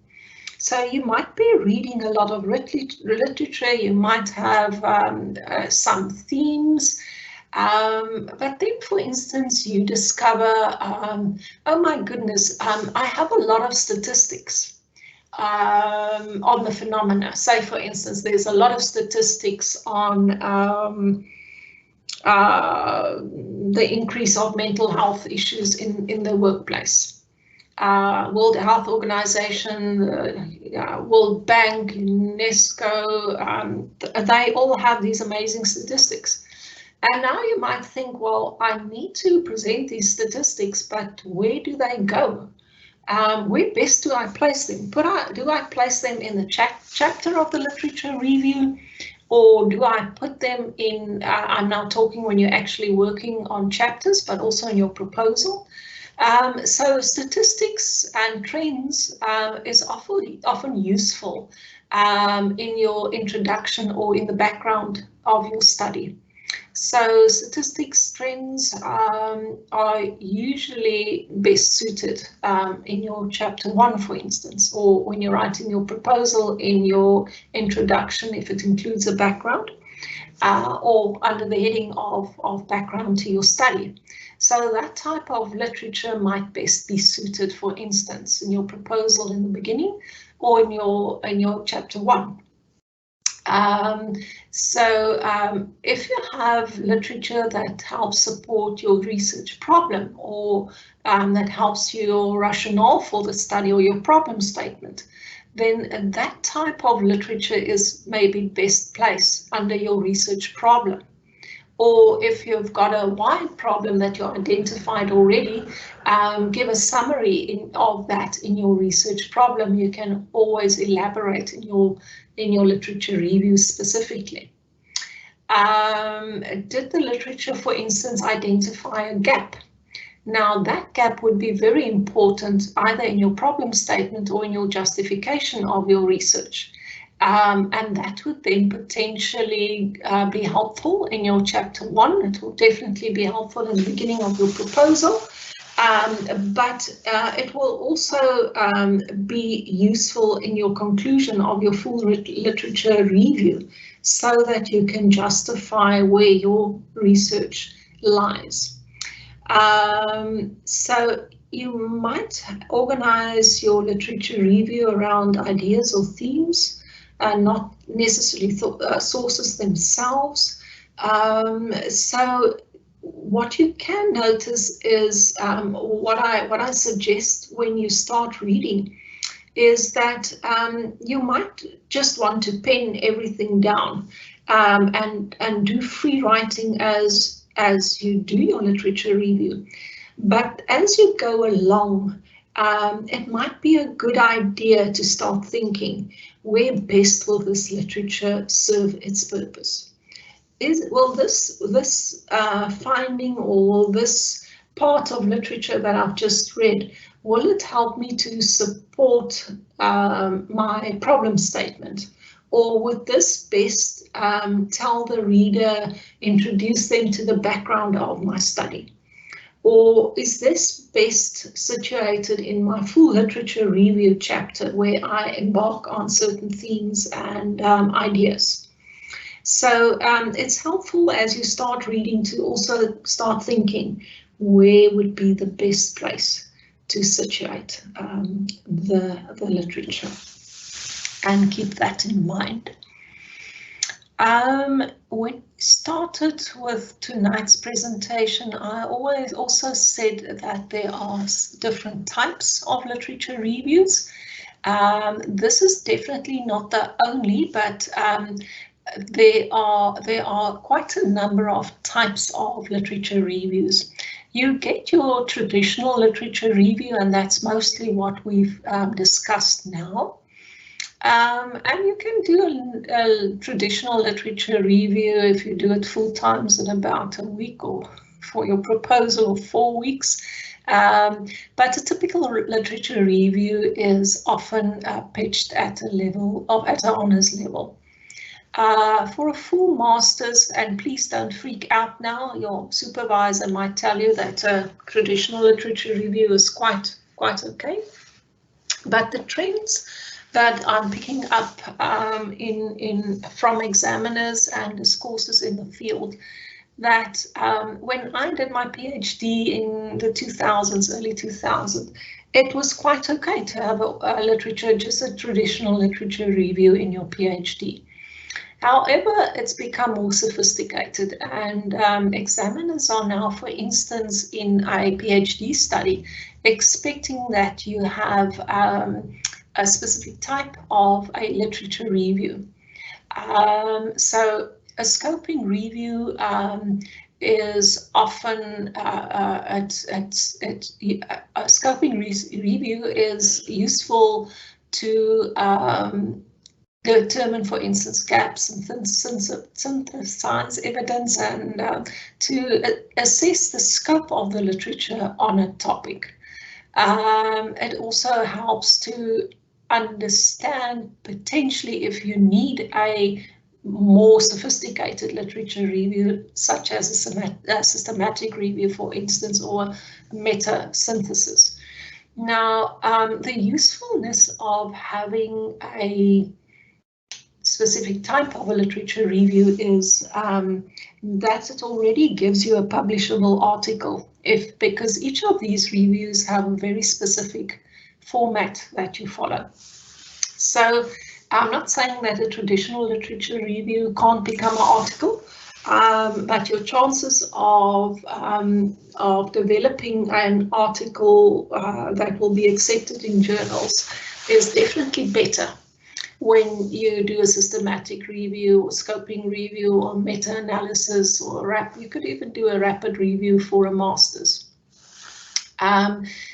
So you might be reading a lot of literature, you might have some themes, but then, for instance, you discover, oh my goodness, I have a lot of statistics on the phenomena. Say, for instance, there's a lot of statistics on the increase of mental health issues in the workplace. World Health Organization, World Bank, UNESCO, they all have these amazing statistics. And now you might think, well, I need to present these statistics, but where do they go? Where best do I place them? Do I place them in the chapter of the literature review, or do I put them in, I'm now talking when you're actually working on chapters, but also in your proposal. So statistics and trends is often useful in your introduction or in the background of your study. So statistics, trends are usually best suited in your chapter 1, for instance, or when you're writing your proposal in your introduction, if it includes a background, or under the heading of background to your study. So that type of literature might best be suited, for instance, in your proposal in the beginning or in your chapter 1. If you have literature that helps support your research problem, or that helps your rationale for the study or your problem statement, then that type of literature is maybe best placed under your research problem. Or if you've got a wide problem that you identified already, give a summary of that in your research problem. You can always elaborate in your literature review specifically. Did the literature, for instance, identify a gap? Now that gap would be very important either in your problem statement or in your justification of your research. And that would then potentially be helpful in your chapter 1. It will definitely be helpful in the beginning of your proposal, but it will also be useful in your conclusion of your full literature review, so that you can justify where your research lies. So you might organize your literature review around ideas or themes. not necessarily sources themselves. So what you can notice is what I suggest when you start reading is that you might just want to pen everything down and do free writing as you do your literature review. But as you go along, it might be a good idea to start thinking, where best will this literature serve its purpose? Will this finding, or this part of literature that I've just read, will it help me to support my problem statement? Or would this best tell the reader, introduce them to the background of my study? Or is this best situated in my full literature review chapter, where I embark on certain themes and ideas? So it's helpful as you start reading to also start thinking, where would be the best place to situate the literature, and keep that in mind. When we started with tonight's presentation, I always also said that there are different types of literature reviews. This is definitely not the only, but there are quite a number of types of literature reviews. You get your traditional literature review, and that's mostly what we've discussed now. And you can do a traditional literature review if you do it full times in about a week, or for your proposal 4 weeks. But a typical literature review is often pitched at an honours level. For a full master's, and please don't freak out now, your supervisor might tell you that a traditional literature review is quite okay. But the trends that I'm picking up from examiners and discourses in the field, that when I did my PhD in the 2000s, early 2000s, it was quite okay to have just a traditional literature review in your PhD. However, it's become more sophisticated, and examiners are now, for instance, in a PhD study, expecting that you have a specific type of a literature review. So a scoping review is often a scoping review is useful to determine, for instance, gaps and synthesize evidence, and to assess the scope of the literature on a topic. It also helps to understand potentially if you need a more sophisticated literature review, such as a systematic review, for instance, or meta-synthesis. Now, the usefulness of having a specific type of a literature review is that it already gives you a publishable article, because each of these reviews have a very specific format that you follow. So I'm not saying that a traditional literature review can't become an article, but your chances of developing an article that will be accepted in journals is definitely better when you do a systematic review, or scoping review, or meta-analysis, or you could even do a rapid review for a master's.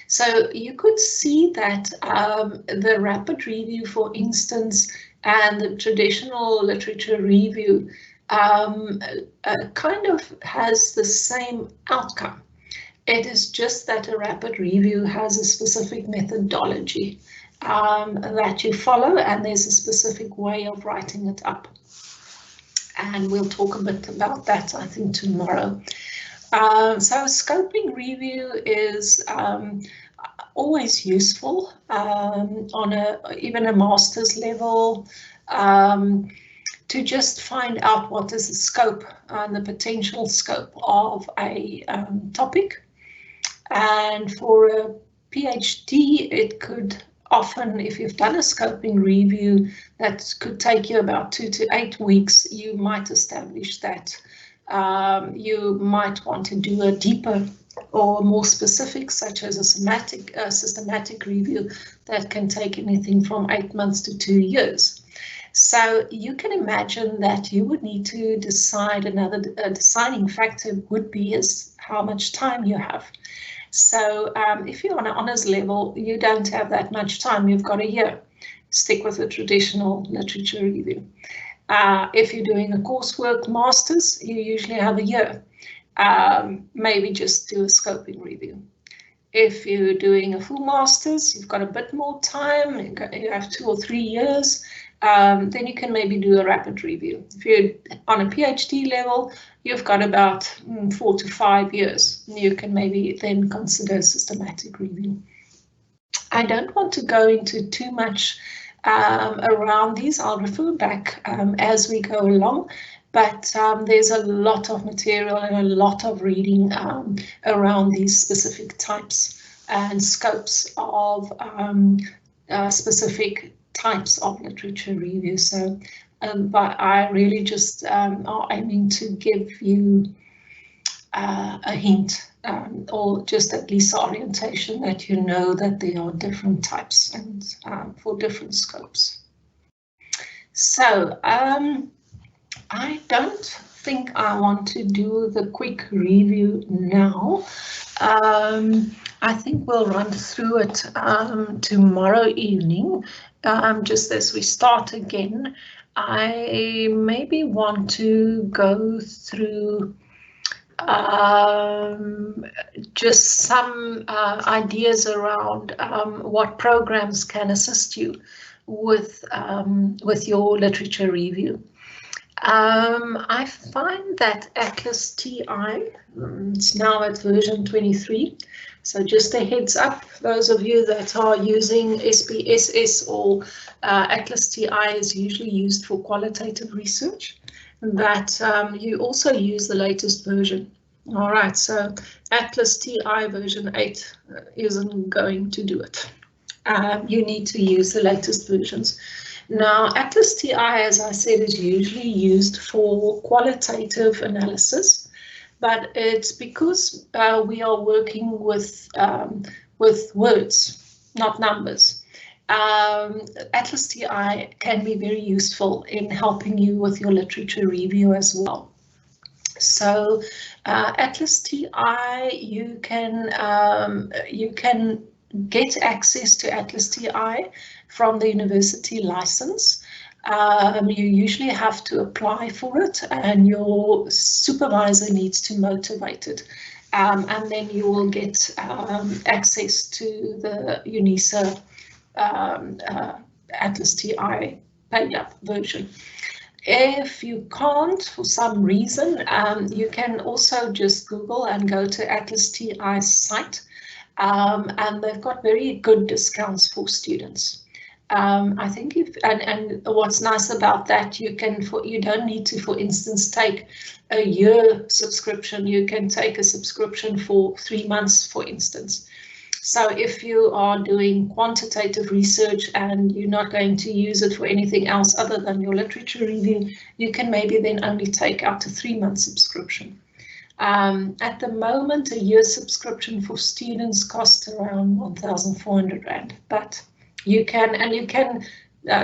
So you could see that the rapid review, for instance, and the traditional literature review kind of has the same outcome. It is just that a rapid review has a specific methodology that you follow, and there's a specific way of writing it up. And we'll talk a bit about that, I think, tomorrow. So scoping review is always useful on even a master's level, to just find out what is the scope and the potential scope of a topic. And for a PhD, it could often, if you've done a scoping review that could take you about 2 to 8 weeks, you might establish that you might want to do a deeper or more specific, such as a systematic review that can take anything from 8 months to 2 years. So you can imagine that you would need to decide, another deciding factor would be is how much time you have. So if you're on an honours level, you don't have that much time, you've got a year. Stick with a traditional literature review. If you're doing a coursework masters, you usually have a year. Maybe just do a scoping review. If you're doing a full masters, you've got a bit more time, you have 2 or 3 years, then you can maybe do a rapid review. If you're on a PhD level, you've got about 4 to 5 years. You can maybe then consider systematic review. I don't want to go into too much around these. I'll refer back as we go along. But there's a lot of material and a lot of reading around these specific types and scopes of specific types of literature review. So, but I really just are aiming to give you a hint or just at least orientation that you know that there are different types and for different scopes. So, I don't think I want to do the quick review now. I think we'll run through it tomorrow evening, just as we start again. I maybe want to go through just some ideas around what programs can assist you with your literature review. I find that Atlas TI, it's now at version 23, so just a heads up, those of you that are using SPSS or Atlas TI is usually used for qualitative research, that you also use the latest version. All right, so Atlas TI version 8 isn't going to do it. You need to use the latest versions. Now, Atlas TI, as I said, is usually used for qualitative analysis, but it's because we are working with words, not numbers. Atlas TI can be very useful in helping you with your literature review as well. So, Atlas TI, you can get access to Atlas TI from the university license. You usually have to apply for it and your supervisor needs to motivate it. And then you will get access to the UNISA Atlas TI paid up version. If you can't, for some reason, you can also just Google and go to Atlas TI's site. And they've got very good discounts for students. I think and what's nice about that, you don't need to, for instance, take a year subscription. You can take a subscription for 3 months, for instance. So if you are doing quantitative research and you're not going to use it for anything else other than your literature review, you can maybe then only take out a 3-month subscription. At the moment, a year subscription for students costs around 1,400 Rand, but you can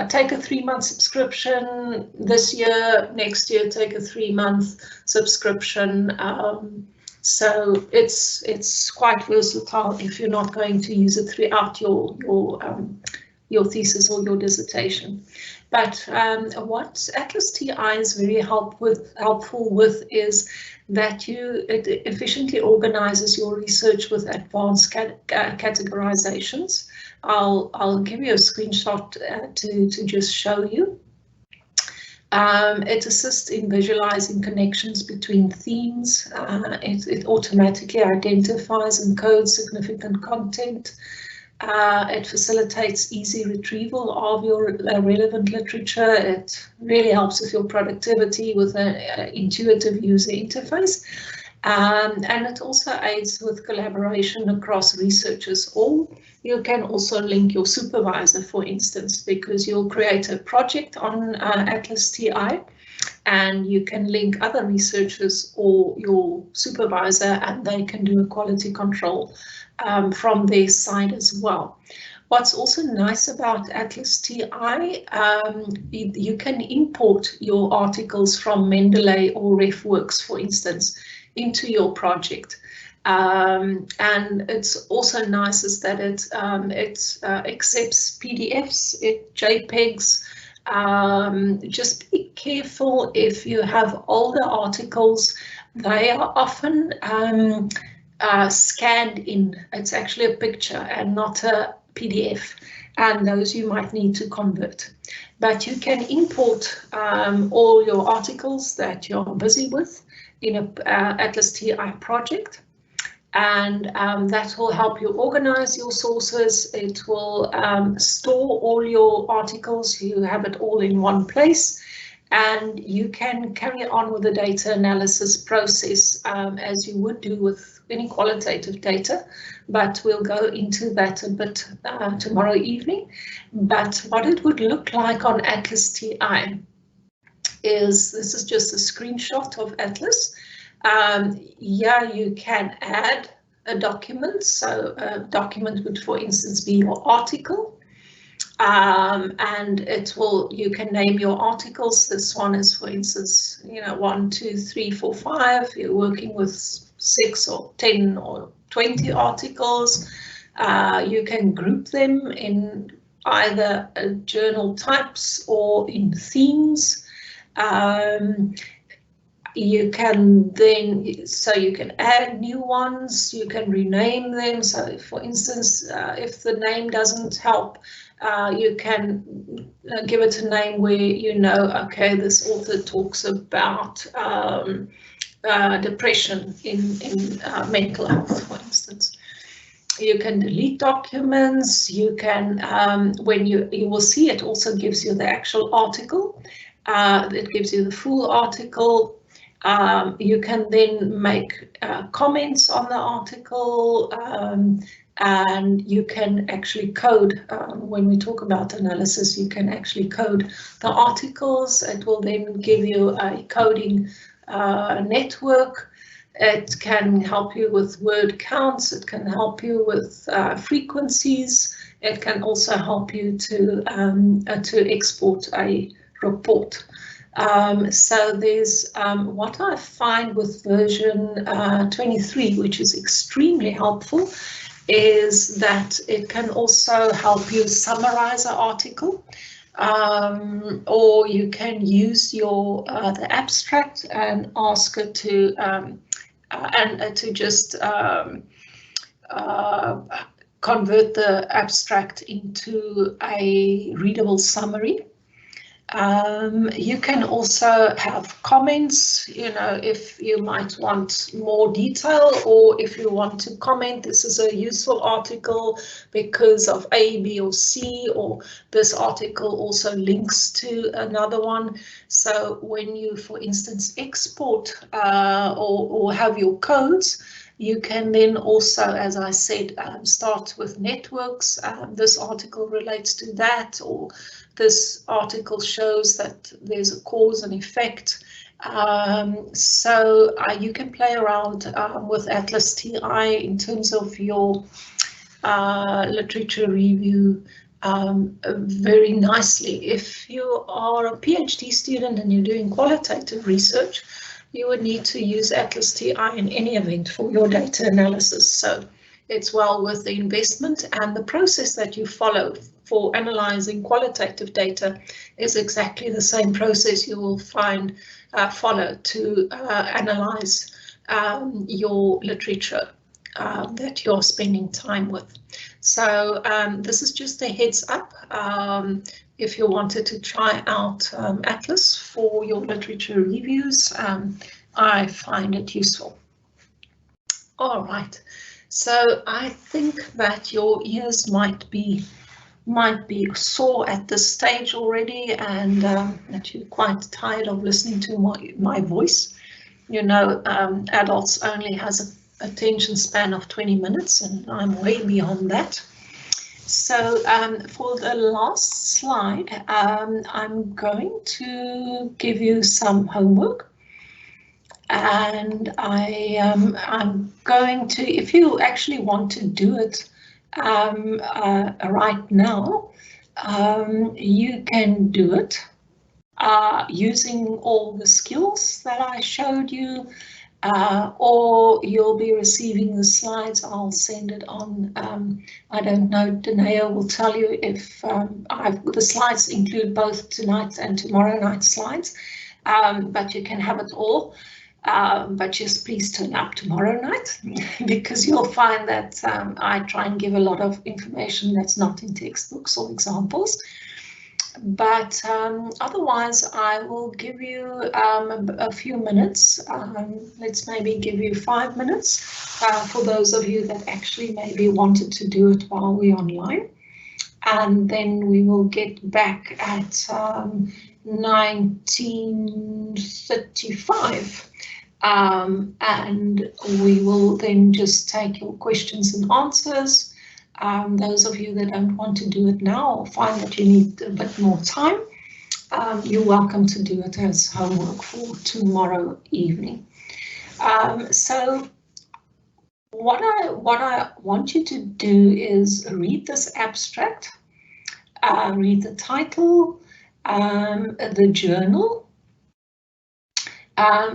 take a 3-month subscription this year, next year take a 3-month subscription. So it's quite versatile if you're not going to use it throughout your thesis or your dissertation. But what Atlas TI is very helpful with is that it efficiently organizes your research with advanced categorizations. I'll give you a screenshot to just show you. It assists in visualizing connections between themes. It automatically identifies and codes significant content. It facilitates easy retrieval of your relevant literature. It really helps with your productivity with an intuitive user interface. And it also aids with collaboration across researchers, or you can also link your supervisor, for instance, because you'll create a project on Atlas TI and you can link other researchers or your supervisor and they can do a quality control from their side as well. What's also nice about Atlas TI, you can import your articles from Mendeley or RefWorks, for instance, into your project. And it's also nice is that it accepts PDFs, JPEGs. Just be careful if you have older articles. They are often scanned in. It's actually a picture and not a PDF, and those you might need to convert. But you can import all your articles that you're busy with in a Atlas TI project, and that will help you organize your sources. It will store all your articles. You have it all in one place, and you can carry on with the data analysis process as you would do with any qualitative data, but we'll go into that a bit tomorrow evening. But what it would look like on Atlas TI is, this is just a screenshot of Atlas. Yeah, you can add a document. So a document would, for instance, be your article. And it will, you can name your articles. This one is, for instance, 1, 2, 3, 4, 5. You're working with 6 or 10 or 20 articles. You can group them in either journal types or in themes. You can then, so you can add new ones, you can rename them. So for instance, if the name doesn't help, you can give it a name where okay, this author talks about depression in mental health, for instance. You can delete documents. You can, when you will see, it also gives you the actual article. It gives you the full article. You can then make comments on the article, and you can actually code. When we talk about analysis, you can actually code the articles. It will then give you a coding network. It can help you with word counts. It can help you with frequencies. It can also help you to export a report. So there's what I find with version 23, which is extremely helpful, is that it can also help you summarize an article, or you can use your the abstract and ask it to just convert the abstract into a readable summary. You can also have comments, if you might want more detail, or if you want to comment, this is a useful article because of A, B, or C, or this article also links to another one. So when you, for instance, export or have your codes, you can then also, as I said, start with networks. This article relates to that, or this article shows that there's a cause and effect. So you can play around with Atlas TI in terms of your literature review very nicely. If you are a PhD student and you're doing qualitative research, you would need to use Atlas TI in any event for your data analysis. So it's well worth the investment, and the process that you follow for analyzing qualitative data is exactly the same process you will find follow to analyze your literature that you're spending time with. So this is just a heads up. If you wanted to try out Atlas for your literature reviews, I find it useful. All right, so I think that your ears might be sore at this stage already, and that you're quite tired of listening to my voice. you know, adults only has an attention span of 20 minutes, and I'm way beyond that. So for the last slide, I'm going to give you some homework. And I'm going to, if you actually want to do it right now, you can do it using all the skills that I showed you, or you'll be receiving the slides. I'll send it on. I don't know, Danae will tell you if the slides include both tonight and tomorrow night slides, but you can have it all. But just please turn up tomorrow night because you'll find that I try and give a lot of information that's not in textbooks or examples. But otherwise, I will give you a few minutes. Let's maybe give you 5 minutes for those of you that actually maybe wanted to do it while we're online. And then we will get back at 19:35. And we will then just take your questions and answers. Those of you that don't want to do it now or find that you need a bit more time, you're welcome to do it as homework for tomorrow evening. So what I want you to do is read this abstract, read the title, the journal.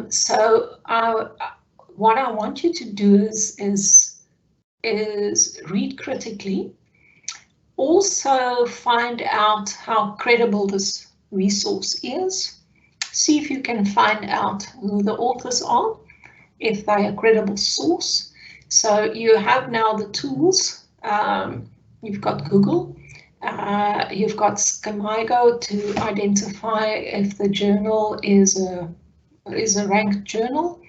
So what I want you to do is read critically. Also find out how credible this resource is. See if you can find out who the authors are, if they're a credible source. So you have now the tools. You've got Google. You've got Schemigo to identify if the journal is a ranked journal.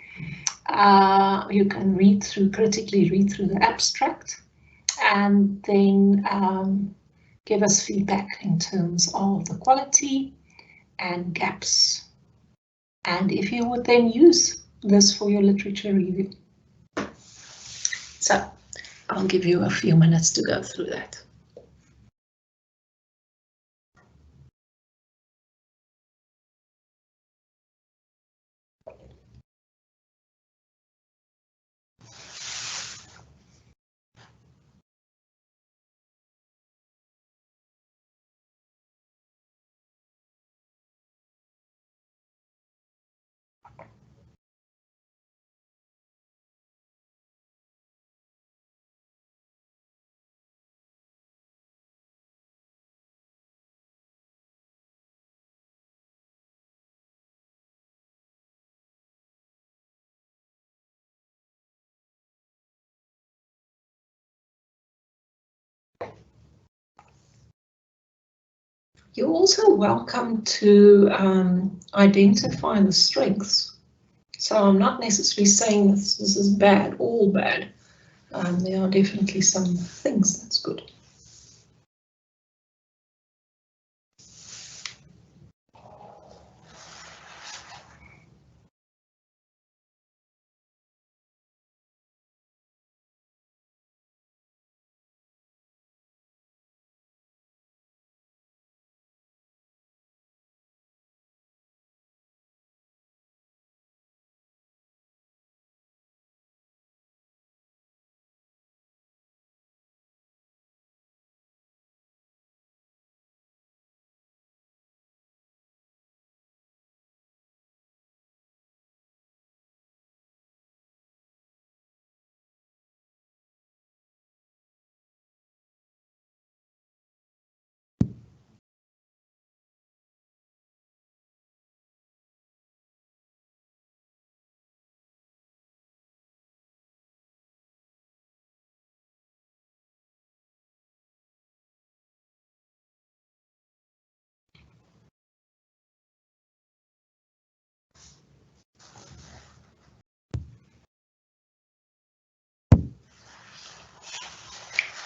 You can critically read through the abstract, and then give us feedback in terms of the quality and gaps. And if you would then use this for your literature review. So I'll give you a few minutes to go through that. You're also welcome to identify the strengths. So I'm not necessarily saying this is bad, all bad. There are definitely some things that's good.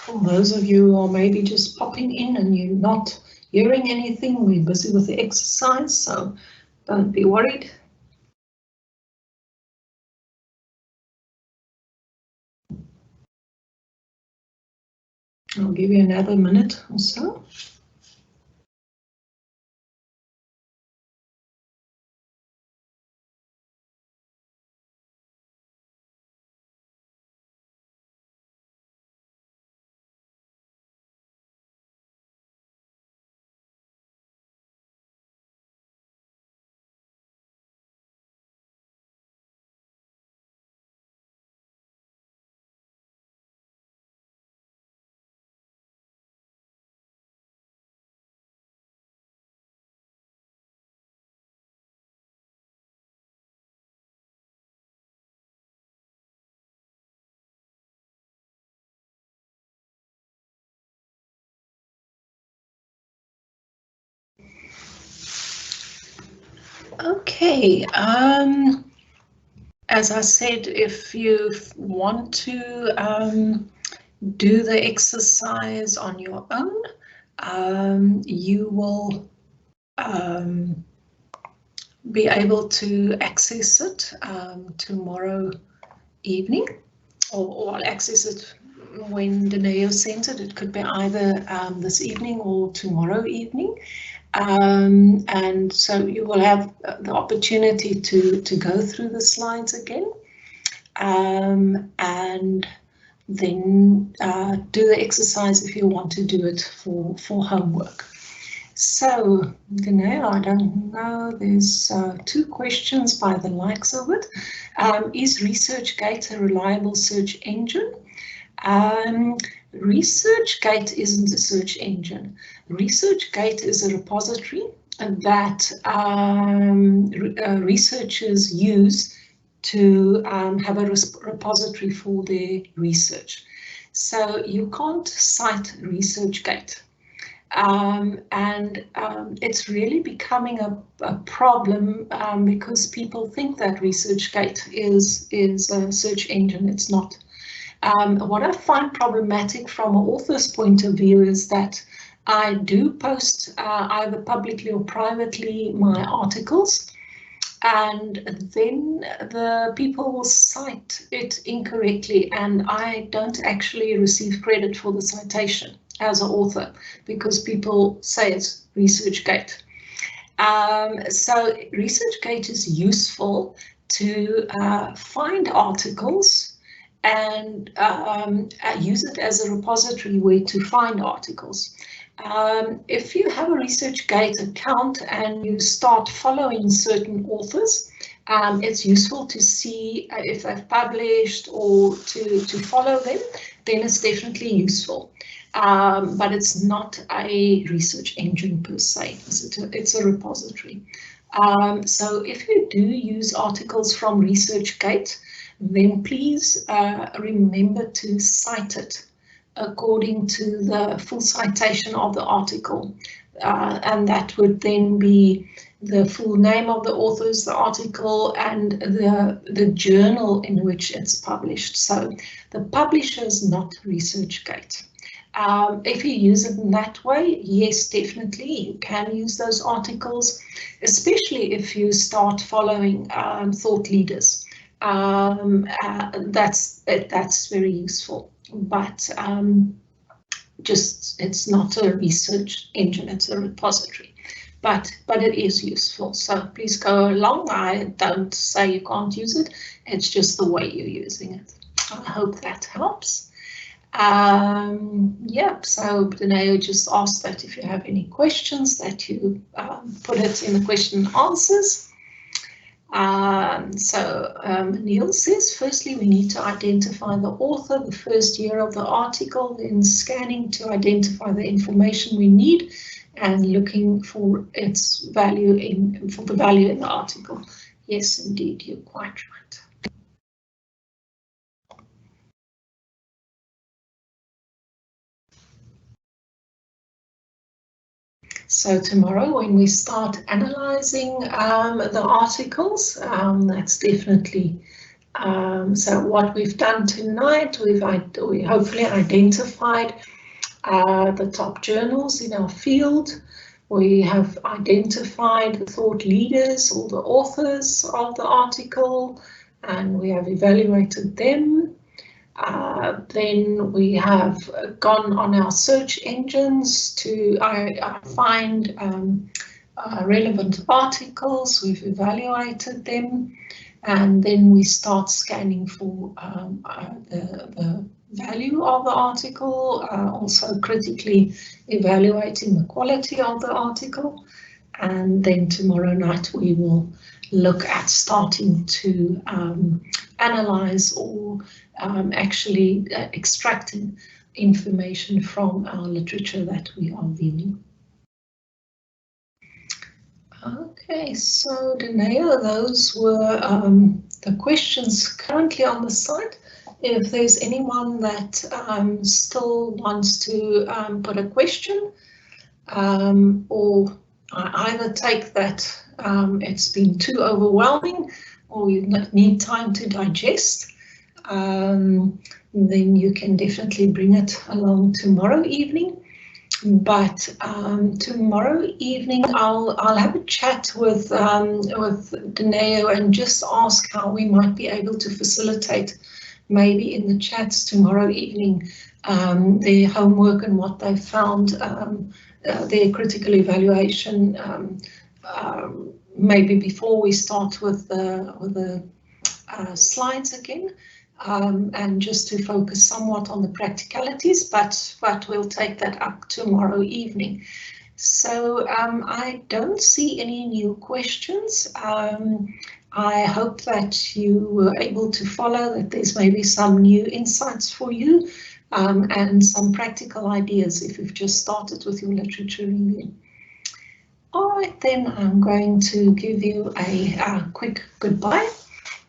For those of you who are maybe just popping in and you're not hearing anything, we're busy with the exercise, so don't be worried. I'll give you another minute or so. Okay, as I said, if you want to do the exercise on your own, you will be able to access it tomorrow evening, or I'll access it when Daneo sends it. It could be either this evening or tomorrow evening. And so you will have the opportunity to go through the slides again, and then do the exercise if you want to do it for homework. So, Daneo, I don't know, there's 2 questions by the likes of it. Is ResearchGate a reliable search engine? ResearchGate isn't a search engine. ResearchGate is a repository that researchers use to have a repository for their research. So you can't cite ResearchGate. It's really becoming a problem because people think that ResearchGate is a search engine. It's not. What I find problematic from an author's point of view is that I do post either publicly or privately my articles, and then the people will cite it incorrectly, and I don't actually receive credit for the citation as an author because people say it's ResearchGate. So ResearchGate is useful to find articles and use it as a repository where to find articles. If you have a ResearchGate account and you start following certain authors, it's useful to see if they've published or to follow them, then it's definitely useful. But it's not a research engine per se, it's a repository. So if you do use articles from ResearchGate, then please remember to cite it according to the full citation of the article, and that would then be the full name of the authors, the article, and the journal in which it's published. So the publisher is not ResearchGate. If you use it in that way, yes, definitely you can use those articles, especially if you start following thought leaders. That's very useful, but just it's not a research engine, it's a repository, but it is useful, so please go along. I don't say you can't use it, it's just the way you're using it. I hope that helps. Yeah, so Daneo just asked that if you have any questions that you put it in the question and answers. Neil says, firstly, we need to identify the author, the first year of the article, then scanning to identify the information we need and looking for its value for the value in the article. Yes, indeed, you're quite right. So tomorrow, when we start analyzing the articles, that's definitely so what we've done tonight. We hopefully identified the top journals in our field. We have identified the thought leaders or the authors of the article, and we have evaluated them. Then we have gone on our search engines to find relevant articles. We've evaluated them, and then we start scanning for the value of the article, also critically evaluating the quality of the article. And then tomorrow night we will look at starting to analyze or actually extracting information from our literature that we are viewing. Okay, so Danae, those were the questions currently on the site. If there's anyone that still wants to put a question, or I either take that it's been too overwhelming or you need time to digest, then you can definitely bring it along tomorrow evening. But tomorrow evening I'll have a chat with Danae and just ask how we might be able to facilitate, maybe in the chats tomorrow evening, their homework and what they found, their critical evaluation, maybe before we start with the slides again. And just to focus somewhat on the practicalities, but we'll take that up tomorrow evening. So I don't see any new questions. I hope that you were able to follow, that there's maybe some new insights for you, and some practical ideas if you've just started with your literature review. All right, then I'm going to give you a quick goodbye,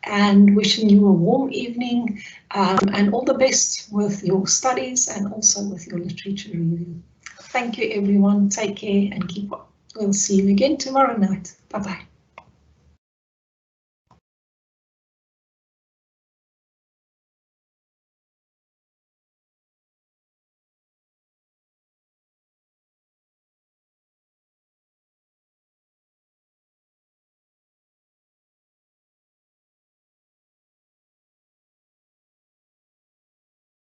and wishing you a warm evening and all the best with your studies and also with your literature review. Thank you, everyone. Take care and keep up. We'll see you again tomorrow night. Bye-bye.